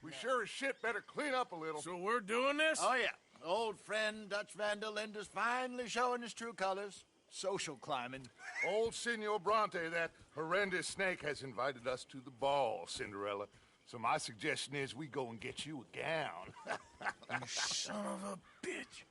We sure as shit better clean up a little. So we're doing this? Oh, yeah. Old friend Dutch Van der Linde's finally showing his true colors. Social climbing. Old Senor Bronte, that horrendous snake, has invited us to the ball, Cinderella. So my suggestion is we go and get you a gown. You son of a bitch.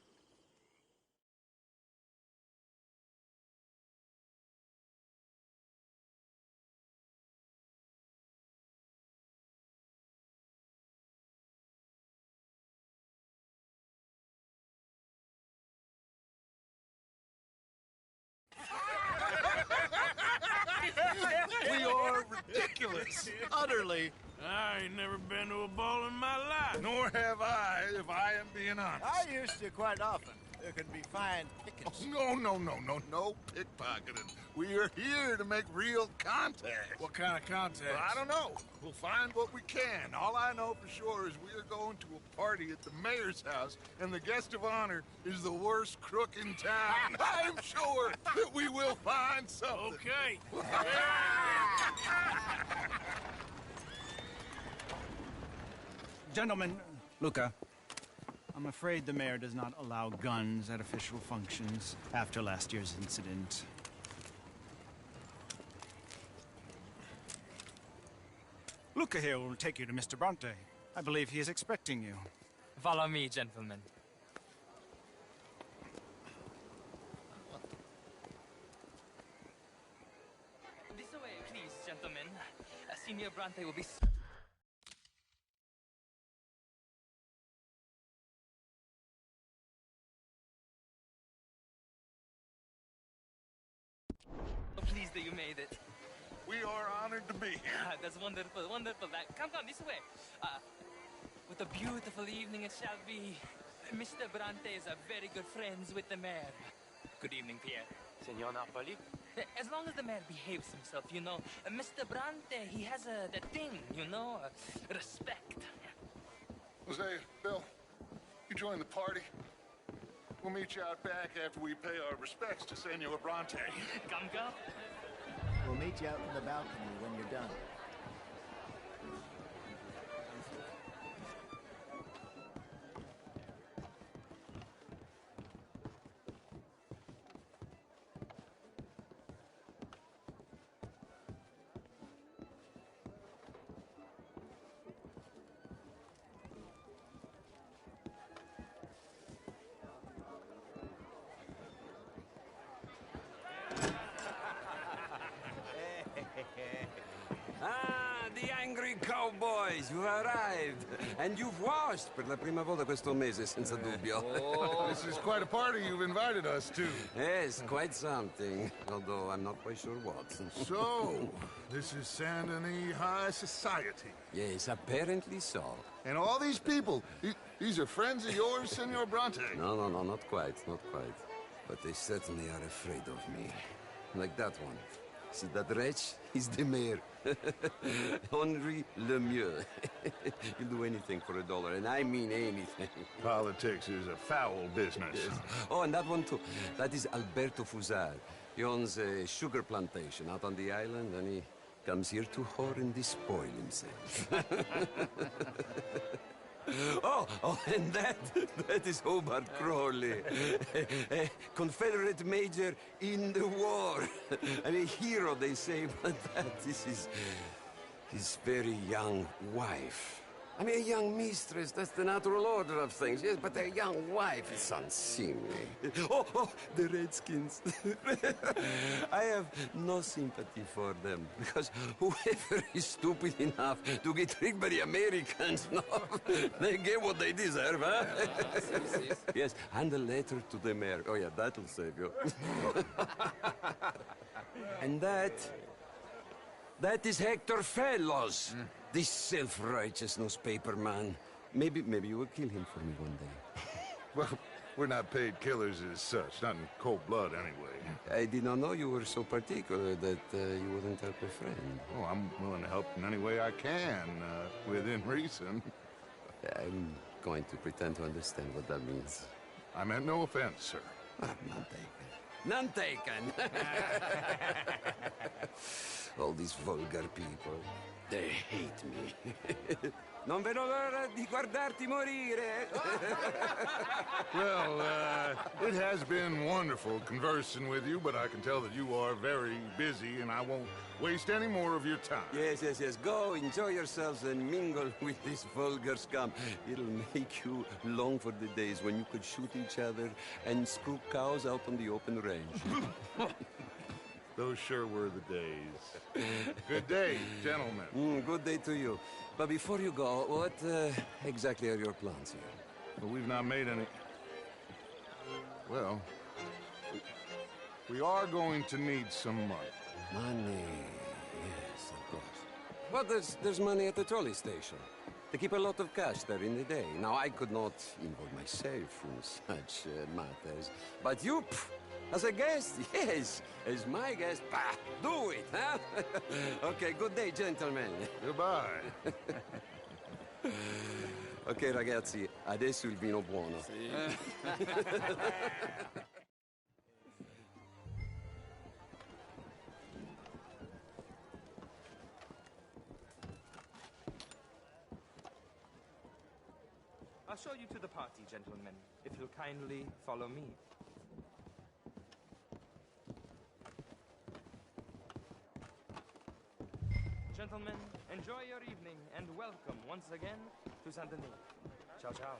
We are ridiculous. Utterly. I ain't never been to a ball in my life. Nor have I, if I am being honest. I used to quite often. There can be fine pickings. No pickpocketing. We are here to make real contact. What kind of contact? Well, I don't know. We'll find what we can. All I know for sure is we are going to a party at the mayor's house, and the guest of honor is the worst crook in town. I'm sure that we will find something. Okay. Gentlemen, Luca, I'm afraid the mayor does not allow guns at official functions after last year's incident. Luca here will take you to Mr. Bronte. I believe he is expecting you. Follow me, gentlemen. This way, please, gentlemen. Senior Bronte will be... Pleased that you made it. We are honored to be here. That's wonderful, wonderful. Come, this way. What a beautiful evening it shall be. Mr. Bronte is a very good friends with the mayor. Good evening, Pierre. Senor Napoli? As long as the mayor behaves himself, you know. Mr. Bronte, he has that thing, you know, respect. Jose, Bill, you join the party. We'll meet you out back after we pay our respects to Senor Bronte. Come. We'll meet you out in the balcony when you're done. Ah, the angry cowboys, you've arrived. And you've washed per la prima volta questo mese, senza dubbio. Oh, this is quite a party you've invited us to. Yes, quite something. Although I'm not quite sure what. So, this is Saint Denis High Society. Yes, apparently so. And all these people, these are friends of yours, Senor Bronte? No, not quite, not quite. But they certainly are afraid of me. Like that one. See that wretch? He's the mayor. Henri Lemieux. He'll do anything for $1, and I mean anything. Politics is a foul business. Yes. Oh, and that one too. That is Alberto Fusar. He owns a sugar plantation out on the island, and he comes here to whore and despoil himself. Oh, and that is Hobart Crawley, a Confederate major in the war, and a hero, they say, but that is his very young wife. I mean, a young mistress, that's the natural order of things, yes, but a young wife is unseemly. Oh, the Redskins. I have no sympathy for them, because whoever is stupid enough to get tricked by the Americans, no, they get what they deserve, huh? Yes, and a letter to the mayor. Oh, yeah, that'll save you. And that is Hector Fellows. This self-righteous newspaper man. Maybe you will kill him for me one day. Well, we're not paid killers as such, not in cold blood anyway. I did not know you were so particular that you wouldn't help a friend. Oh, I'm willing to help in any way I can, within reason. I'm going to pretend to understand what that means. I meant no offense, sir. None taken. None taken! All these vulgar people, they hate me. Non vedo l'ora di guardarti morire. Well, it has been wonderful conversing with you, but I can tell that you are very busy, and I won't waste any more of your time. Yes, yes, yes. Go, enjoy yourselves and mingle with this vulgar scum. It'll make you long for the days when you could shoot each other and screw cows out on the open range. Those sure were the days. Good day, gentlemen. Good day to you. But before you go, what exactly are your plans here? Well, we've not made any... Well, we are going to need some money. Money, yes, of course. But there's money at the trolley station. They keep a lot of cash there in the day. Now, I could not involve myself in such matters. But you, as a guest, yes, as my guest, do it, huh? Okay, good day, gentlemen. Goodbye. Ok, ragazzi, adesso il vino buono. I'll show you to the party, gentlemen, if you'll kindly follow me. Gentlemen, enjoy your evening and welcome once again to Saint Denis. Ciao, ciao.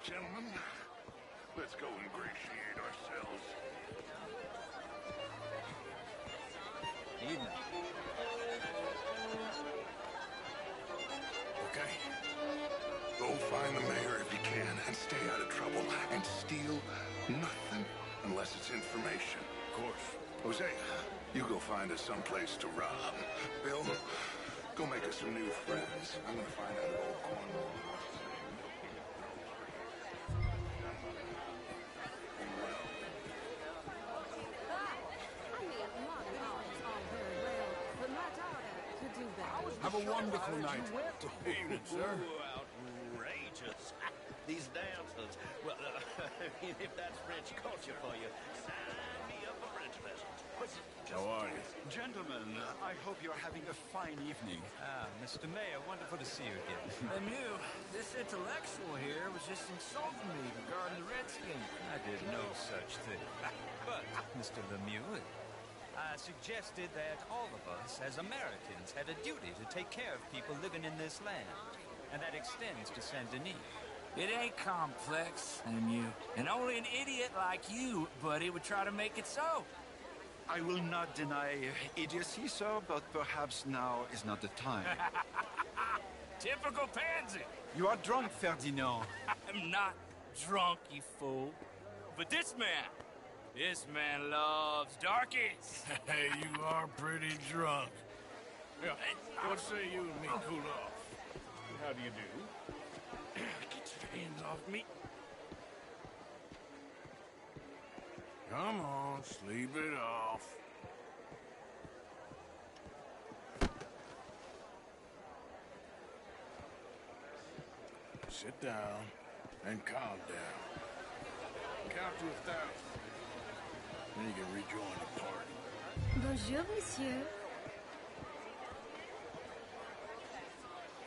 Gentlemen, let's go ingratiate ourselves. Evening. Okay. Go find the mayor if you can and stay out of trouble and steal nothing unless it's information. Of course. Jose, you go find us someplace to rob. Bill, go make us some new friends. I'm gonna find out if old Cornwall wants to say. Have a wonderful night. Evening, sir. Outrageous. These dances. Well, if that's French culture for you, sign me up for French lessons. How are you? Gentlemen, I hope you're having a fine evening. Ah, Mr. Mayor, wonderful to see you again. Lemieux, this intellectual here was just insulting me regarding the Redskins. I did no such thing. But, Mr. Lemieux, I suggested that all of us, as Americans, had a duty to take care of people living in this land. And that extends to Saint Denis. It ain't complex, Lemieux. And only an idiot like you, buddy, would try to make it so. I will not deny idiocy, sir, but perhaps now is not the time. Typical pansy. You are drunk, Ferdinand. I'm not drunk, you fool. But this man loves darkies. Hey, you are pretty drunk. Yeah, what say you and me cool off? How do you do? Get your hands off me. Come on, sleep it off. Sit down and calm down. Count to 1,000. Then you can rejoin the party. Bonjour, monsieur.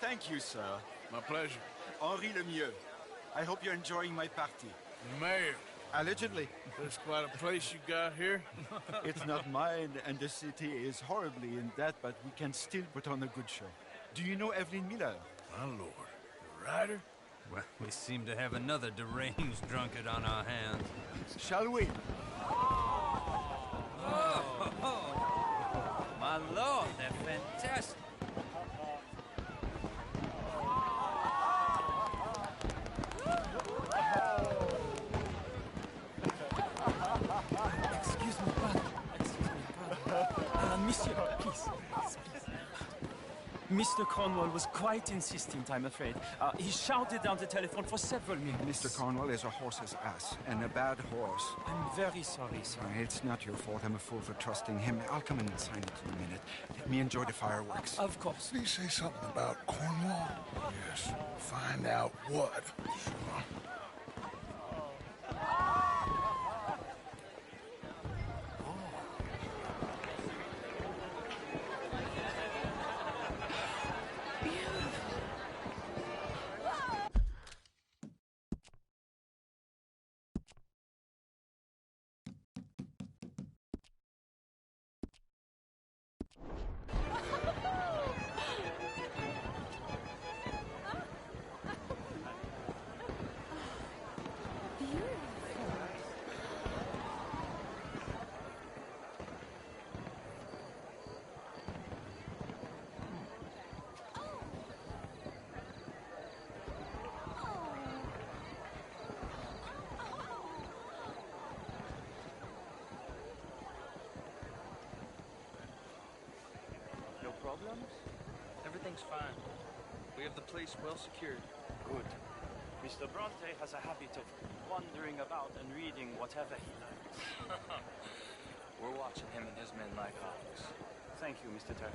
Thank you, sir. My pleasure. Henri Lemieux. I hope you're enjoying my party. Mayor, Allegedly. that's quite a place you got here. It's not mine, and the city is horribly in debt, but we can still put on a good show. Do you know Evelyn Miller? My lord. The writer? Well, we seem to have another deranged drunkard on our hands. Shall we? My lord, they're fantastic. Excuse me, brother. Monsieur, please. Mr. Cornwall was quite insistent, I'm afraid. He shouted down the telephone for several minutes. Mr. Cornwall is a horse's ass, and a bad horse. I'm very sorry, sir. It's not your fault. I'm a fool for trusting him. I'll come in and sign it in a minute. Let me enjoy the fireworks. Of course. Did he say something about Cornwall? Yes. Find out what. Sure. problems? Everything's fine. We have the place well secured. Good. Mr. Bronte has a habit of wandering about and reading whatever he likes. We're watching him and his men like hawks. Thank you, Mr. Turner.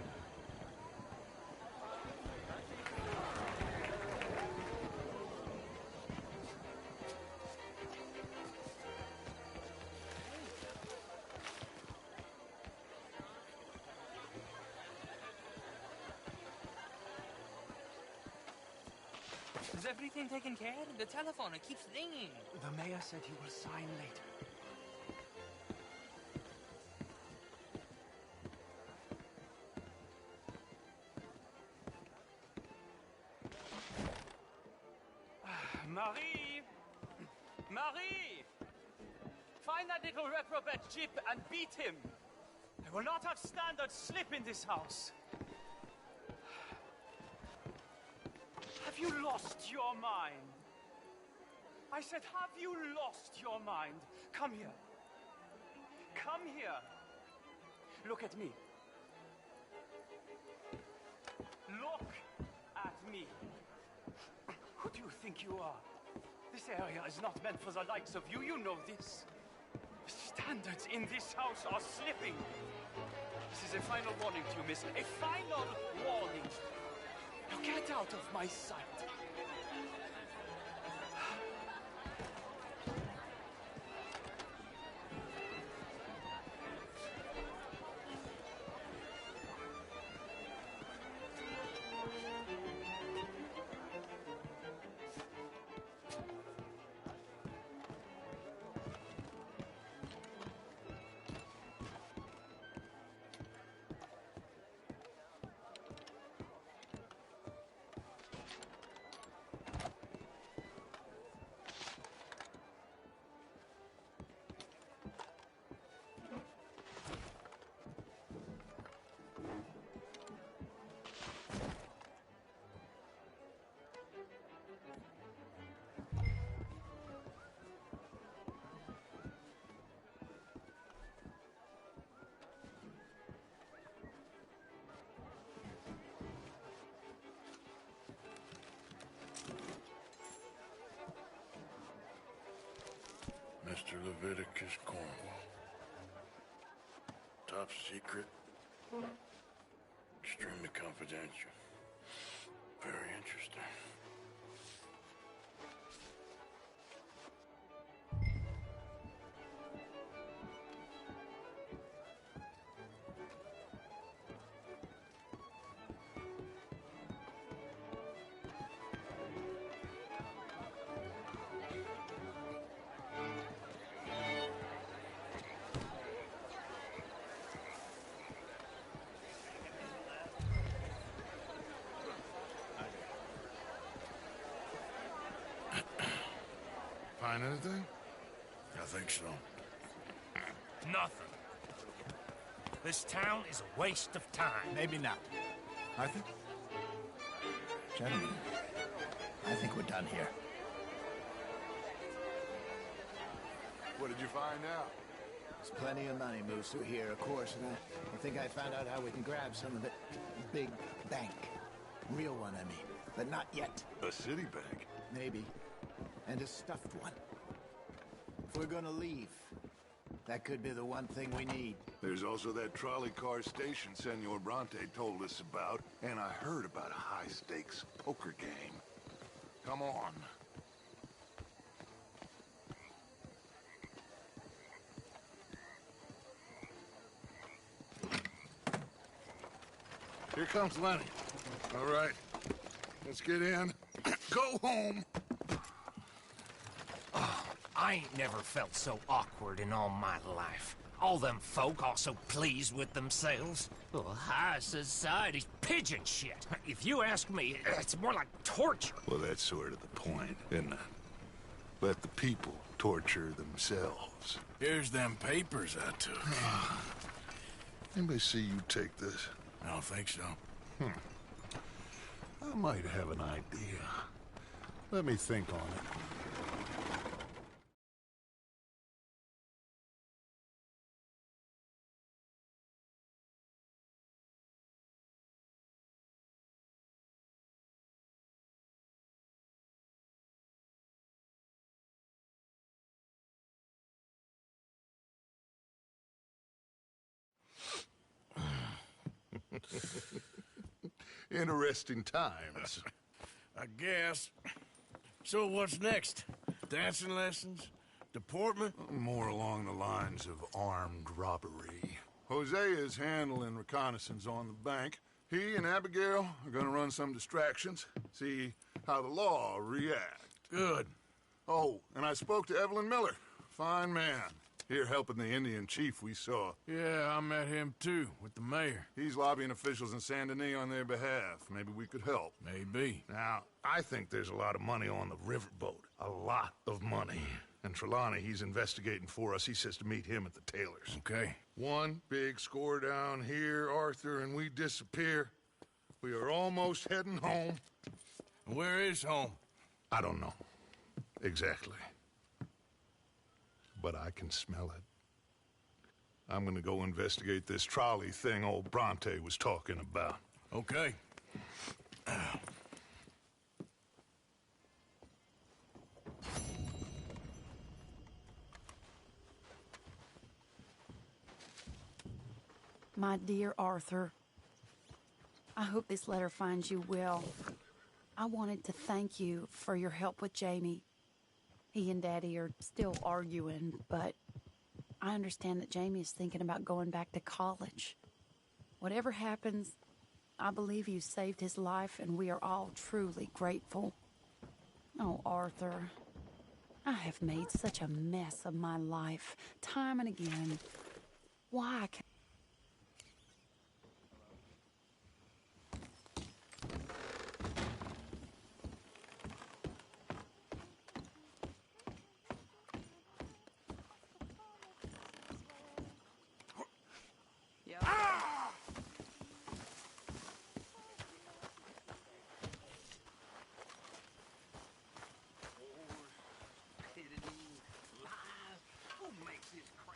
Is everything taken care of? The telephone, it keeps ringing. The mayor said he will sign later. Marie! Marie! Find that little reprobate Jip and beat him. I will not have standards slip in this house. Have you lost your mind? I said, have you lost your mind? Come here. Come here. Look at me. Look at me. Who do you think you are? This area is not meant for the likes of you. You know this. The standards in this house are slipping. This is a final warning to you, miss. A final warning. Now get out of my sight. Mr. Leviticus Cornwall. Top secret. Extremely confidential. Very interesting. Find anything? I think so. Nothing. This town is a waste of time. Maybe not. Arthur? Gentlemen, I think we're done here. What did you find out? There's plenty of money moves through here, of course, and I think I found out how we can grab some of it. Big bank. Real one, I mean. But not yet. A city bank? Maybe. And a stuffed one. If we're gonna leave, that could be the one thing we need. There's also that trolley car station Senor Bronte told us about, and I heard about a high-stakes poker game. Come on. Here comes Lenny. All right, let's get in. Go home. I ain't never felt so awkward in all my life. All them folk all so pleased with themselves. Oh, high society's pigeon shit. If you ask me, it's more like torture. Well, that's sort of the point, isn't it? Let the people torture themselves. Here's them papers I took. Anybody see you take this? I don't think so. I might have an idea. Let me think on it. Interesting times. I guess. So what's next? Dancing lessons? Deportment? More along the lines of armed robbery. Hosea is handling reconnaissance on the bank. He and Abigail are gonna run some distractions, see how the law react. Good. Oh, and I spoke to Evelyn Miller. Fine man. Here helping the Indian chief we saw. Yeah, I met him too, with the mayor. He's lobbying officials in Saint Denis on their behalf. Maybe we could help. Maybe. Now, I think there's a lot of money on the riverboat. A lot of money. And Trelawney, he's investigating for us. He says to meet him at the Taylor's. Okay. One big score down here, Arthur, and we disappear. We are almost heading home. Where is home? I don't know. Exactly. But I can smell it. I'm gonna go investigate this trolley thing old Bronte was talking about. Okay. My dear Arthur, I hope this letter finds you well. I wanted to thank you for your help with Jamie. He and Daddy are still arguing, but I understand that Jamie is thinking about going back to college. Whatever happens, I believe you saved his life, and we are all truly grateful. Oh, Arthur, I have made such a mess of my life, time and again. Why can't...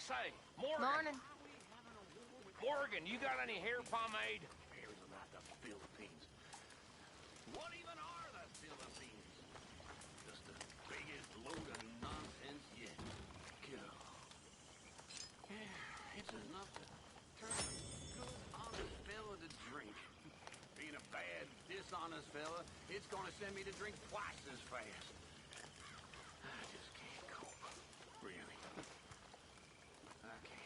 Say, Morgan. Morning. Morgan, you got any hair pomade? Here's about the Philippines. What even are the Philippines? Just the biggest load of nonsense yet. Kiddo. Yeah, it's enough to turn a good, honest fella to drink. Being a bad, dishonest fella, it's gonna send me to drink twice as fast. I just can't cope. Really. I can't.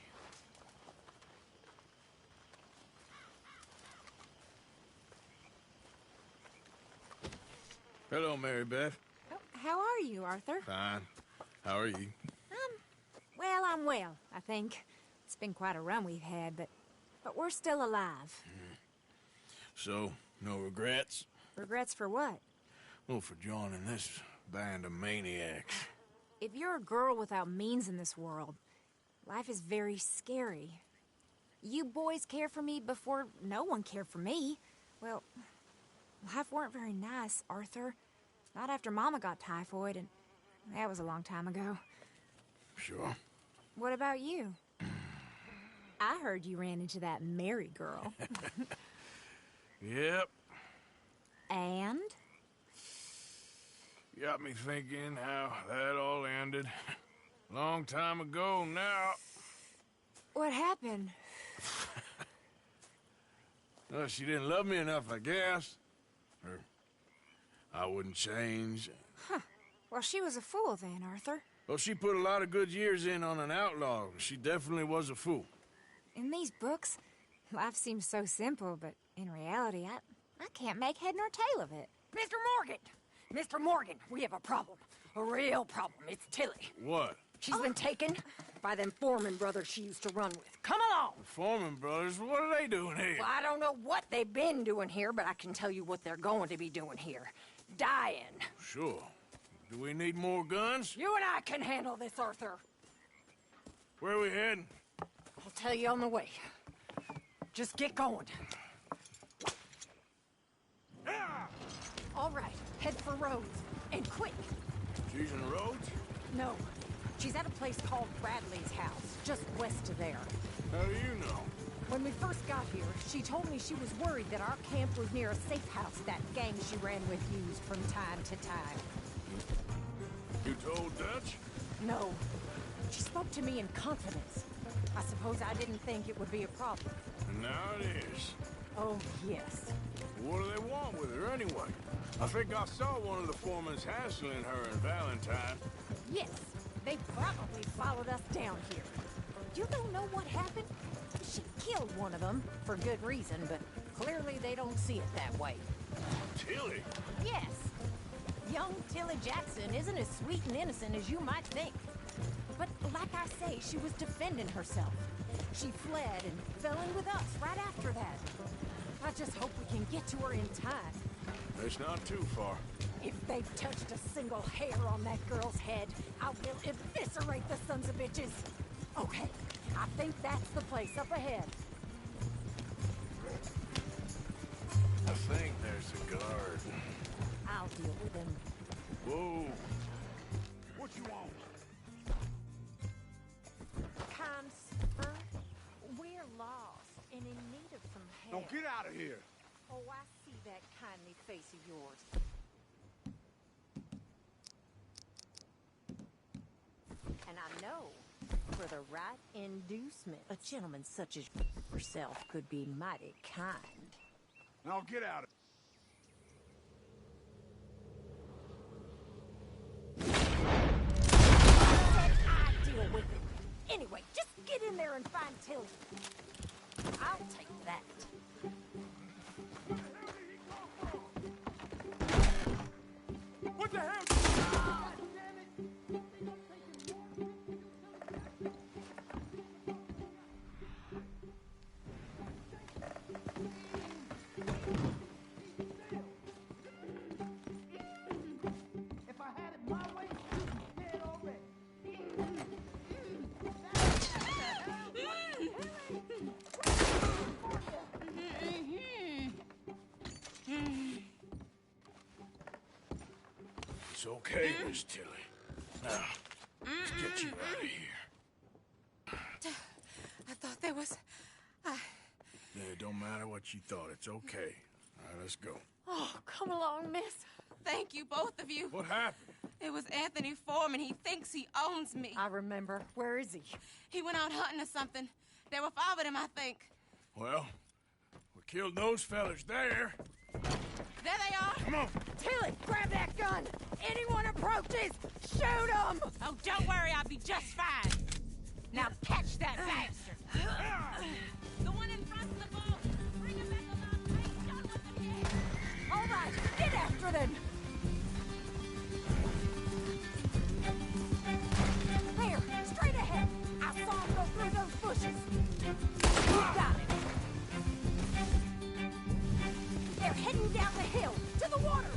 Hello, Mary Beth. Oh, how are you, Arthur? Fine. How are you? Well, I'm well, I think. It's been quite a run we've had, but we're still alive. So, no regrets? Regrets for what? Well, for joining this band of maniacs. If you're a girl without means in this world, life is very scary. You boys cared for me before no one cared for me. Well, life weren't very nice, Arthur. Not after Mama got typhoid, and that was a long time ago. Sure. What about you? I heard you ran into that Mary girl. Yep. And? Got me thinking how that all ended. Long time ago now. What happened? Well, she didn't love me enough, I guess. Or I wouldn't change. Huh. Well, she was a fool then, Arthur. Well, she put a lot of good years in on an outlaw. She definitely was a fool. In these books, life seems so simple, but in reality, I can't make head nor tail of it. Mr. Morgan! Mr. Morgan, we have a problem. A real problem. It's Tilly. What? She's been taken by them Foreman brothers she used to run with. Come along! The Foreman brothers? What are they doing here? Well, I don't know what they've been doing here, but I can tell you what they're going to be doing here. Dying. Sure. Do we need more guns? You and I can handle this, Arthur. Where are we heading? I'll tell you on the way. Just get going. All right, head for Rhodes. And quick. She's in Rhodes? No. She's at a place called Bradley's house, just west of there. How do you know? When we first got here, she told me she was worried that our camp was near a safe house that gang she ran with used from time to time. You told Dutch? No. She spoke to me in confidence. I suppose I didn't think it would be a problem. And now it is. Oh, yes. What do they want with her anyway? I think I saw one of the foremans hassling her and Valentine. Yes, they probably followed us down here. You don't know what happened? She killed one of them, for good reason, but clearly they don't see it that way. Tilly? Yes. Young Tilly Jackson isn't as sweet and innocent as you might think. But like I say, she was defending herself. She fled and fell in with us right after that. I just hope we can get to her in time. It's not too far. If they've touched a single hair on that girl's head, I will eviscerate the sons of bitches. Okay, I think that's the place up ahead. I think there's a guard. I'll deal with him. Whoa. What you want? Kind sir, we're lost and in need of some help. Now get out of here. Oh, I see that kindly face of yours. And I know, for the right inducement, a gentleman such as yourself could be mighty kind. Now get out of I deal with it. Anyway, just get in there and find Tilly. I'll take that. What the hell? If I had it my way, you'd be dead already. It's okay, Miss Tilly. Now, let's get you out of here. I thought there was... Yeah, it don't matter what you thought. It's okay. All right, let's go. Oh, come along, miss. Thank you, both of you. What happened? It was Anthony Foreman. He thinks he owns me. I remember. Where is he? He went out hunting or something. There were 5 of them, I think. Well, we killed those fellas there. There they are. Come on. Tilly, grab that gun! Anyone approaches, shoot them! Oh, don't worry, I'll be just fine. Now catch that bastard! The one in front of the boat. Bring him back alive. I shot with him yet. All right, get after them! There, straight ahead. I saw him go through those bushes. You got him. They're heading down the hill, to the water.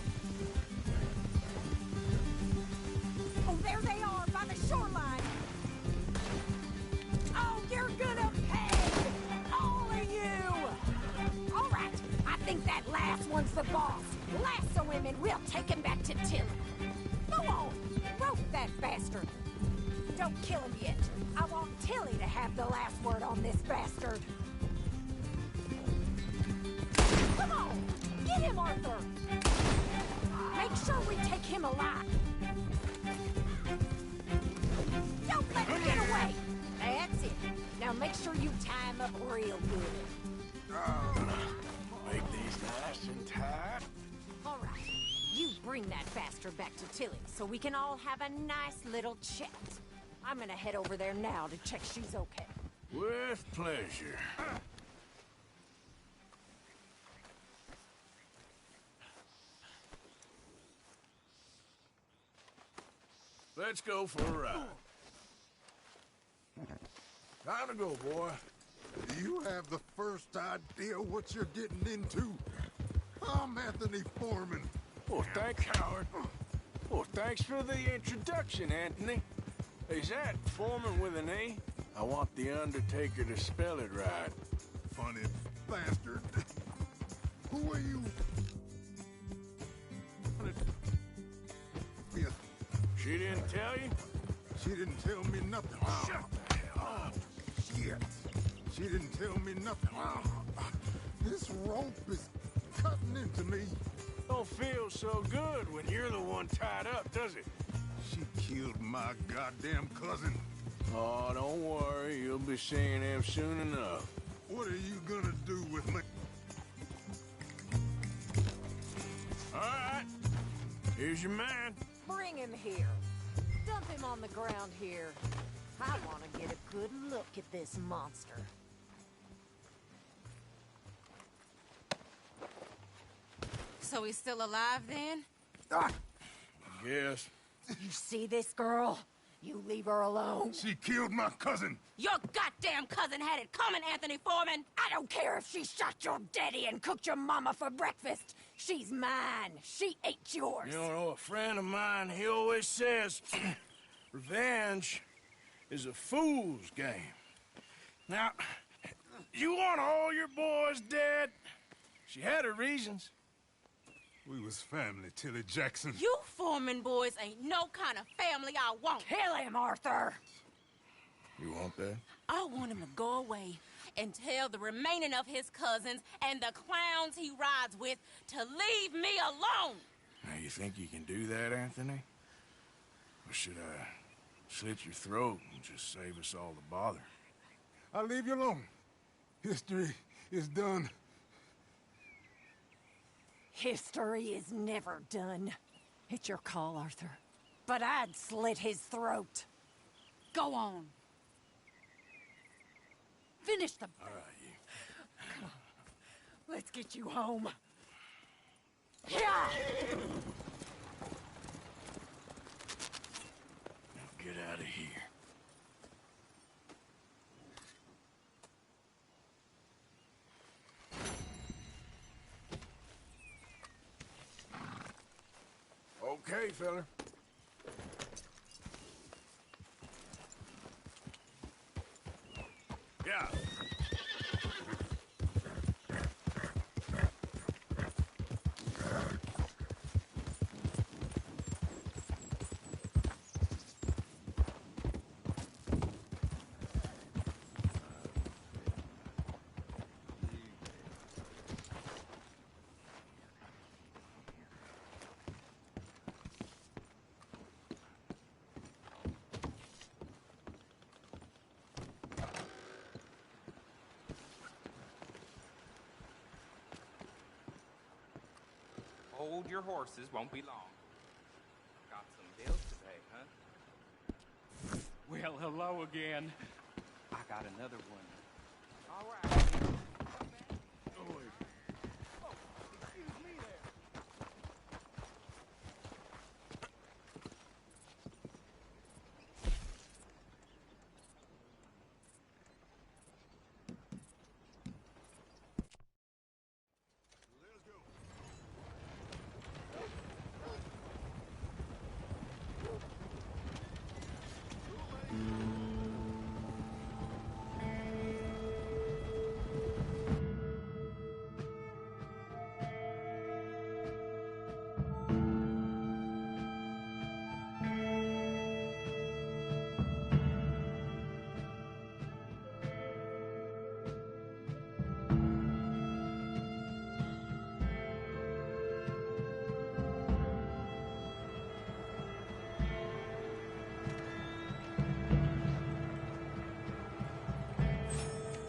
Oh, there they are, by the shoreline. Oh, you're gonna pay! All of you! All right, I think that last one's the boss. Lasso him and we'll take him back to Tilly. Go on, rope that bastard. Don't kill him yet. I want Tilly to have the last word on this bastard. Come on, get him, Arthur. Make sure we take him alive. Don't let him get away. That's it. Now make sure you tie him up real good. Make these nice and tight. All right. You bring that bastard back to Tilly so we can all have a nice little chat. I'm gonna head over there now to check she's okay. With pleasure. Let's go for a ride. Time to go, boy. Do you have the first idea what you're getting into? I'm Anthony Foreman. Well, thanks, Howard. Well, thanks for the introduction, Anthony. Is that Foreman with an A? I want the Undertaker to spell it right. Funny bastard. Who are you? She didn't tell you? She didn't tell me nothing. Shut the hell up. Shit. She didn't tell me nothing. This rope is cutting into me. Don't feel so good when you're the one tied up, does it? She killed my goddamn cousin. Oh, don't worry. You'll be seeing him soon enough. What are you gonna do with me? Here's your man. Bring him here. Dump him on the ground here. I want to get a good look at this monster. So he's still alive then? Yes. You see this girl? You leave her alone. She killed my cousin. Your goddamn cousin had it coming, Anthony Foreman! I don't care if she shot your daddy and cooked your mama for breakfast. She's mine. She ate yours. You know, a friend of mine, he always says, revenge is a fool's game. Now, you want all your boys dead? She had her reasons. We was family, Tilly Jackson. You Foreman boys ain't no kind of family I want. Kill him, Arthur! You want that? I want him to go away and tell the remaining of his cousins and the clowns he rides with to leave me alone. Now, you think you can do that, Anthony? Or should I slit your throat and just save us all the bother? I'll leave you alone. History is done. History is never done. It's your call, Arthur. But I'd slit his throat. Go on. Finish the... All right, you. Come on. Let's get you home. Yeah! Now get out of here. Okay, fella. Yeah. Hold your horses, won't be long. Got some bills to pay, huh? Well, hello again. I got another one. All right.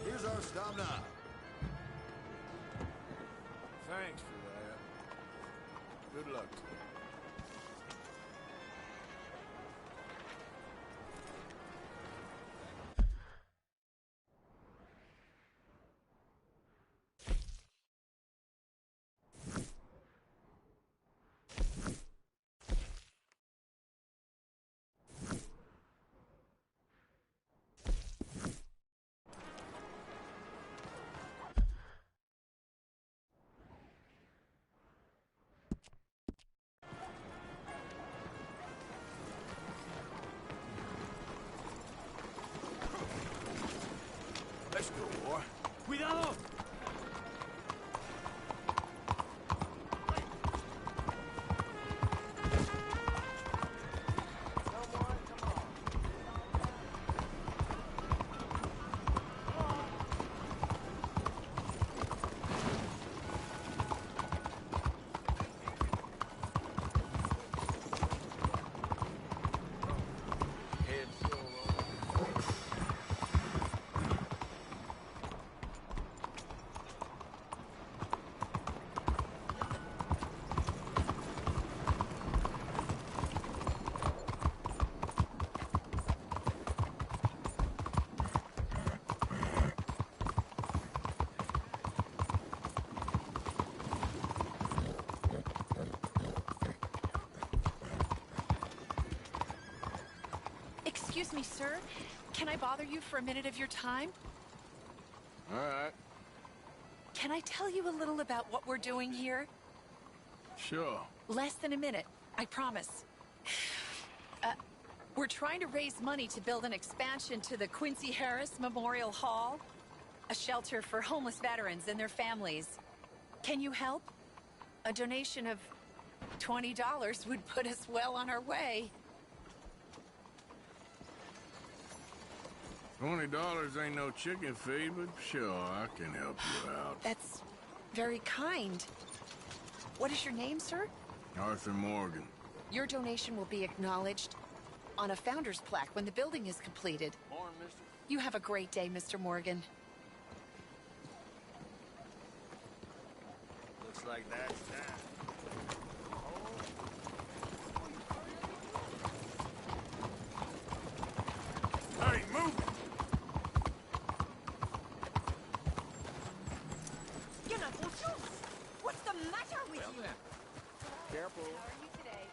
Here's our stop now. Thanks for that. Good luck to you. Excuse me, sir. Can I bother you for a minute of your time? All right. Can I tell you a little about what we're doing here? Sure. Less than a minute, I promise. We're trying to raise money to build an expansion to the Quincy Harris Memorial Hall, a shelter for homeless veterans and their families. Can you help? A donation of $20 would put us well on our way. $20 ain't no chicken feed, but sure, I can help you out. That's very kind. What is your name, sir? Arthur Morgan. Your donation will be acknowledged on a founder's plaque when the building is completed. Morning, mister. You have a great day, Mr. Morgan. Looks like that's that. Hey, move it! You're not so sure. What's the matter with you? Careful. How are you today?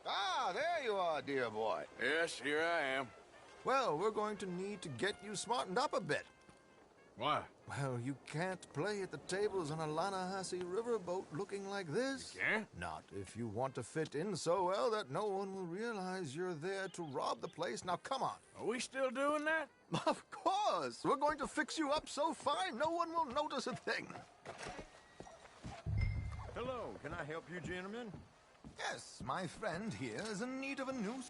Ah, there you are, dear boy. Yes, here I am. Well, we're going to need to get you smartened up a bit. Why? Well, you can't play at the tables on a Lannahechee riverboat looking like this. You can't? Not if you want to fit in so well that no one will realize you're there to rob the place. Now, come on. Are we still doing that? Of course. We're going to fix you up so fine no one will notice a thing. Hello, can I help you, gentlemen? Yes, my friend here is in need of a new...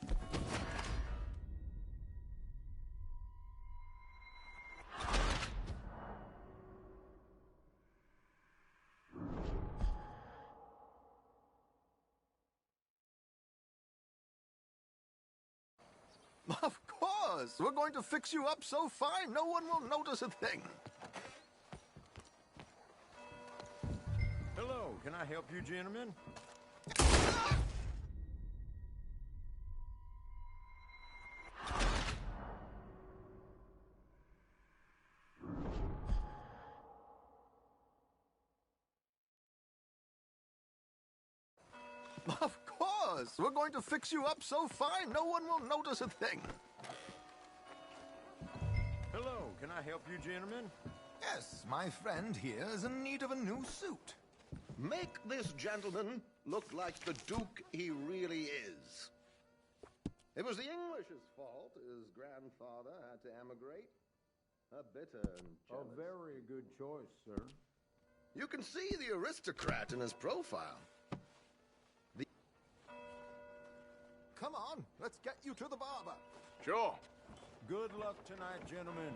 Of course! We're going to fix you up so fine no one will notice a thing. Hello, can I help you, gentlemen? Of course! We're going to fix you up so fine no one will notice a thing. Hello, can I help you, gentlemen? Yes, my friend here is in need of a new suit. Make this gentleman look like the Duke he really is. It was the English's fault his grandfather had to emigrate. A bitter and jealous. A very good choice, sir. You can see the aristocrat in his profile. Come on, let's get you to the barber. Sure. Good luck tonight, gentlemen.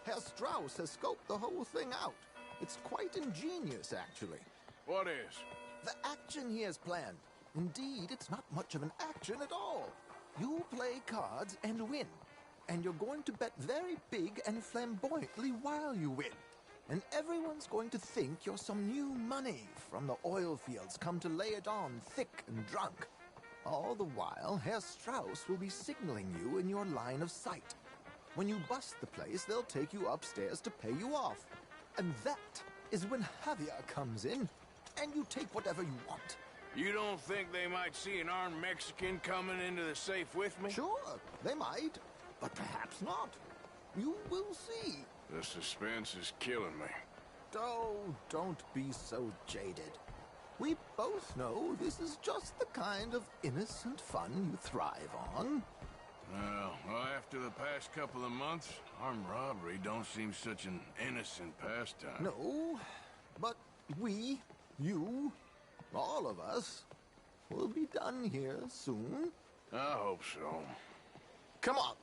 Herr Strauss has scoped the whole thing out. It's quite ingenious, actually. What is? The action he has planned. Indeed, it's not much of an action at all. You play cards and win. And you're going to bet very big and flamboyantly while you win. And everyone's going to think you're some new money from the oil fields come to lay it on thick and drunk. All the while, Herr Strauss will be signaling you in your line of sight. When you bust the place, they'll take you upstairs to pay you off. And that is when Javier comes in, and you take whatever you want. You don't think they might see an armed Mexican coming into the safe with me? Sure, they might, but perhaps not. You will see. The suspense is killing me. Oh, don't be so jaded. We both know this is just the kind of innocent fun you thrive on. Well, after the past couple of months, armed robbery don't seem such an innocent pastime. No, but we, you, all of us, will be done here soon. I hope so. Come on.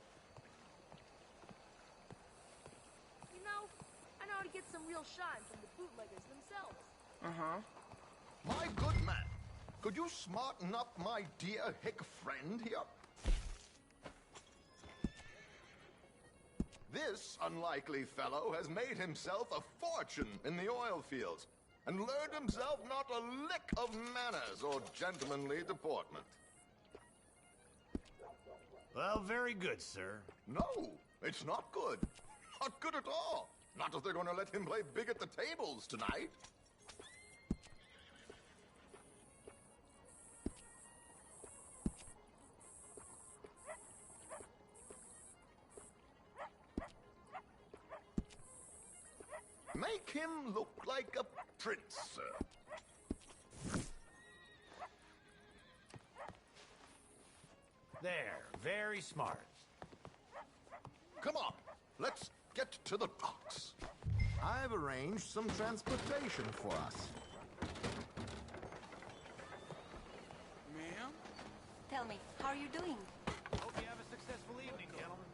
You know, I know how to get some real shine from the bootleggers themselves. Uh-huh. My good man, could you smarten up my dear hick friend here? This unlikely fellow has made himself a fortune in the oil fields. and learned himself not a lick of manners or gentlemanly deportment. Well, very good, sir. No, it's not good. Not good at all. Not if they're going to let him play big at the tables tonight. Make him look like a prince, sir. There, very smart. Come on, let's get to the docks. I've arranged some transportation for us. Ma'am? Tell me, how are you doing? Hope you have a successful evening, gentlemen.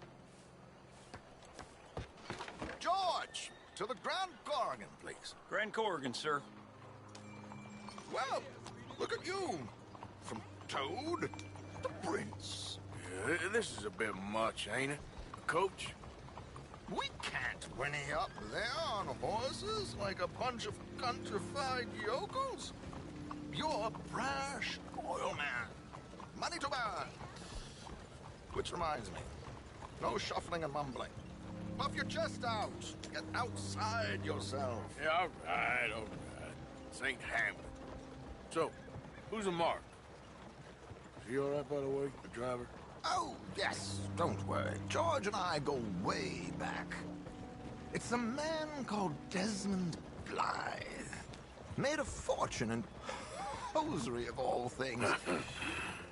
George, to the Grand Corrigan, please. Grand Corrigan, sir. Well, look at you. From Toad to Prince. Yeah, this is a bit much, ain't it? Coach? We can't whinny up there on horses like a bunch of countrified yokels. You're a brash oil man. Money to burn. Which reminds me, no shuffling and mumbling. Puff your chest out. Get outside yourself. Yeah, all right. This ain't Hamlet. So, who's a mark? Is he all right, by the way, the driver? Oh, yes, don't worry. George and I go way back. It's a man called Desmond Blythe. Made a fortune in hosiery of all things.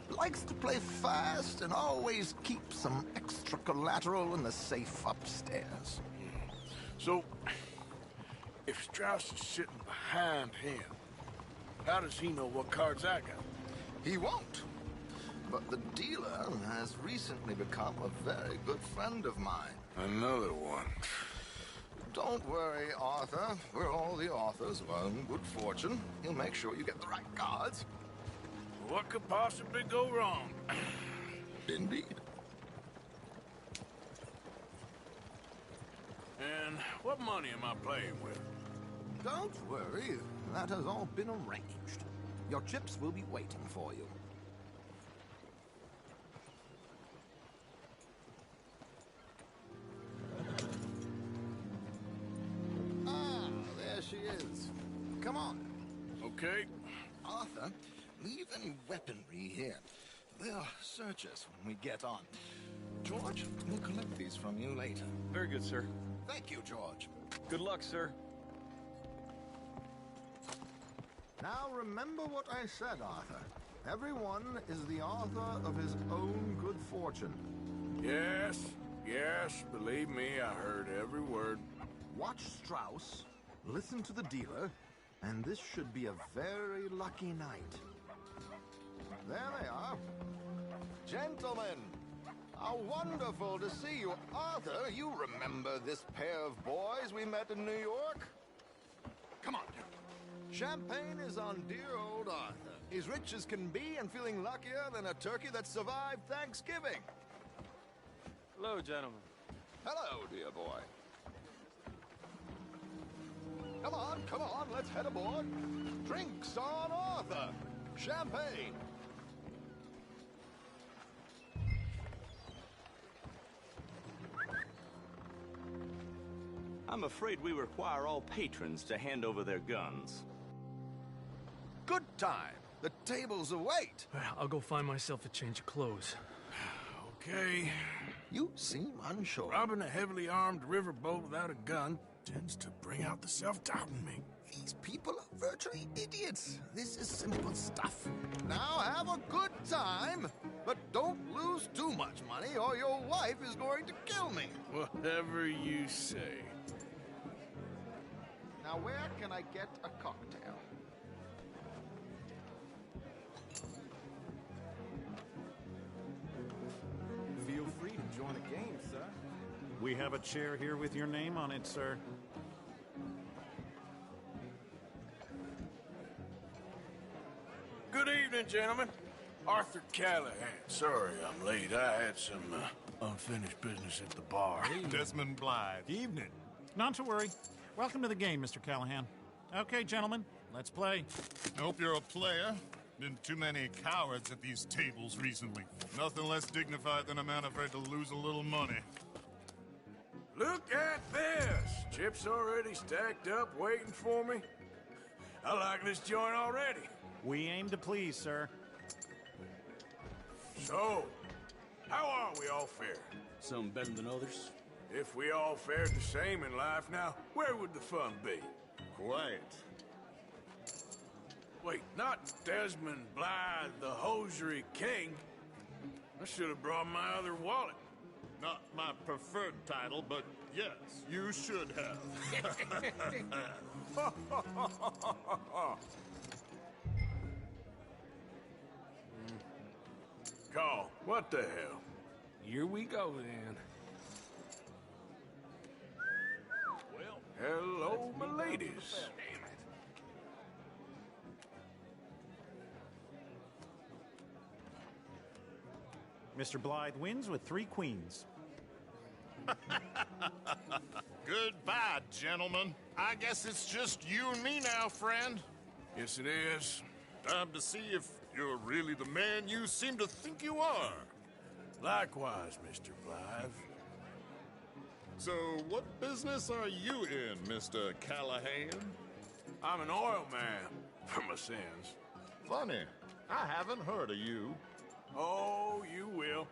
Likes to play fast and always keeps some extra collateral in the safe upstairs. So, if Strauss is sitting behind him, how does he know what cards I got? He won't. But the dealer has recently become a very good friend of mine. Another one. Don't worry, Arthur. We're all the authors of our own good fortune. He'll make sure you get the right cards. What could possibly go wrong? Indeed. And what money am I playing with? Don't worry. That has all been arranged. Your chips will be waiting for you. There she is. Come on. Okay. Arthur, leave any weaponry here. They'll search us when we get on. George, we'll collect these from you later. Very good, sir. Thank you, George. Good luck, sir. Now remember what I said, Arthur. Everyone is the author of his own good fortune. Yes, believe me, I heard every word. Watch Strauss, listen to the dealer, and this should be a very lucky night. There they are. Gentlemen, how wonderful to see you. Arthur, you remember this pair of boys we met in New York? Come on. Champagne is on dear old Arthur. He's rich as can be and feeling luckier than a turkey that survived Thanksgiving. Hello, gentlemen. Hello, dear boy. Come on, let's head aboard. Drinks on Arthur. Champagne. I'm afraid we require all patrons to hand over their guns. Good time. The tables await. I'll go find myself a change of clothes. Okay. You seem unsure. Robbing a heavily armed riverboat without a gun tends to bring out the self-doubt in me. These people are virtually idiots. This is simple stuff. Now have a good time, but don't lose too much money or your wife is going to kill me. Whatever you say. Now where can I get a cocktail? Feel free to join the game, sir. We have a chair here with your name on it, sir. Good evening, gentlemen. Arthur Callahan. Sorry I'm late. I had some unfinished business at the bar. Desmond Blythe. Evening. Not to worry. Welcome to the game, Mr. Callahan. Okay, gentlemen, let's play. Hope you're a player. Been too many cowards at these tables recently. Nothing less dignified than a man afraid to lose a little money. Look at this! Chips already stacked up, waiting for me. I like this joint already. We aim to please, sir. So, how are we all fair? Some better than others. If we all fared the same in life now, where would the fun be? Quiet. Wait, not Desmond Blythe, the hosiery king. I should have brought my other wallet. Not my preferred title, but yes, you should have. Carl, what the hell? Here we go, then. Well, hello, my ladies. Mr. Blythe wins with 3 queens. Goodbye, gentlemen. I guess it's just you and me now, friend. Yes, it is. Time to see if you're really the man you seem to think you are. Likewise, Mr. Blythe. So, what business are you in, Mr. Callahan? I'm an oil man, for my sins. Funny, I haven't heard of you. Oh, you will.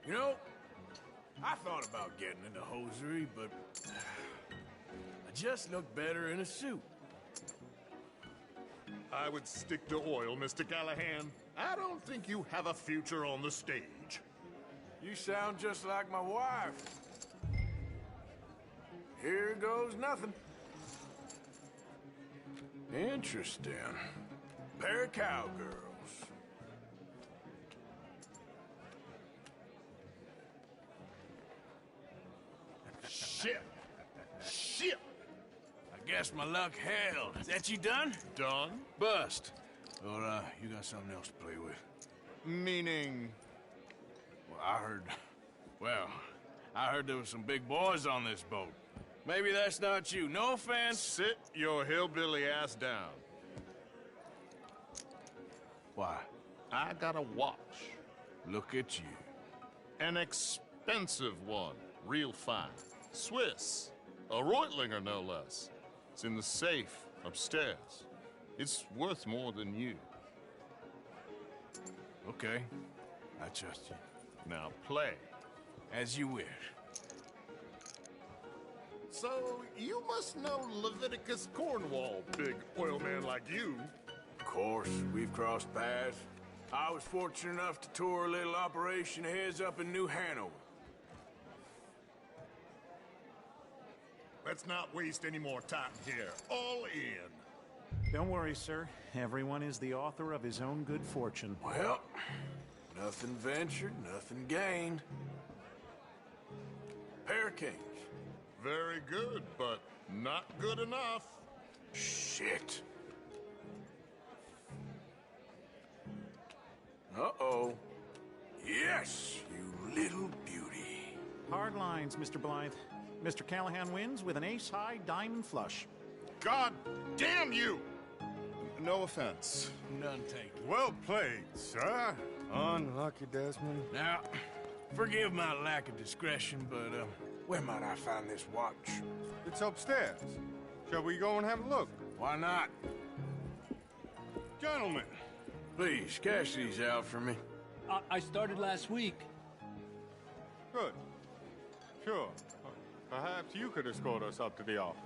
You know, I thought about getting into hosiery, but I just look better in a suit. I would stick to oil, Mr. Callahan. I don't think you have a future on the stage. You sound just like my wife. Here goes nothing. Interesting. Pair of cowgirls. Shit! Shit! I guess my luck held. Is that you done? Done? Bust. Or, you got something else to play with? Meaning? Well, I heard there was some big boys on this boat. Maybe that's not you. No offense. Sit your hillbilly ass down. Why? I got a watch. Look at you. An expensive one. Real fine. Swiss. A Reutlinger, no less. It's in the safe upstairs. It's worth more than you. Okay. I trust you. Now play. As you wish. So, you must know Leviticus Cornwall, big oil man like you. Of course, we've crossed paths. I was fortunate enough to tour a little operation of his up in New Hanover. Let's not waste any more time here. All in. Don't worry, sir. Everyone is the author of his own good fortune. Well, nothing ventured, nothing gained. Pair of kings. Very good, but not good enough. Shit. Uh-oh. Yes, you little beauty. Hard lines, Mr. Blythe. Mr. Callahan wins with an ace-high diamond flush. God damn you! No offense. None taken. Well played, sir. Unlucky, Desmond. Now, forgive my lack of discretion, but, where might I find this watch? It's upstairs. Shall we go and have a look? Why not? Gentlemen. Please, cash these out for me. I started last week. Good. Sure. Perhaps you could escort us up to the office.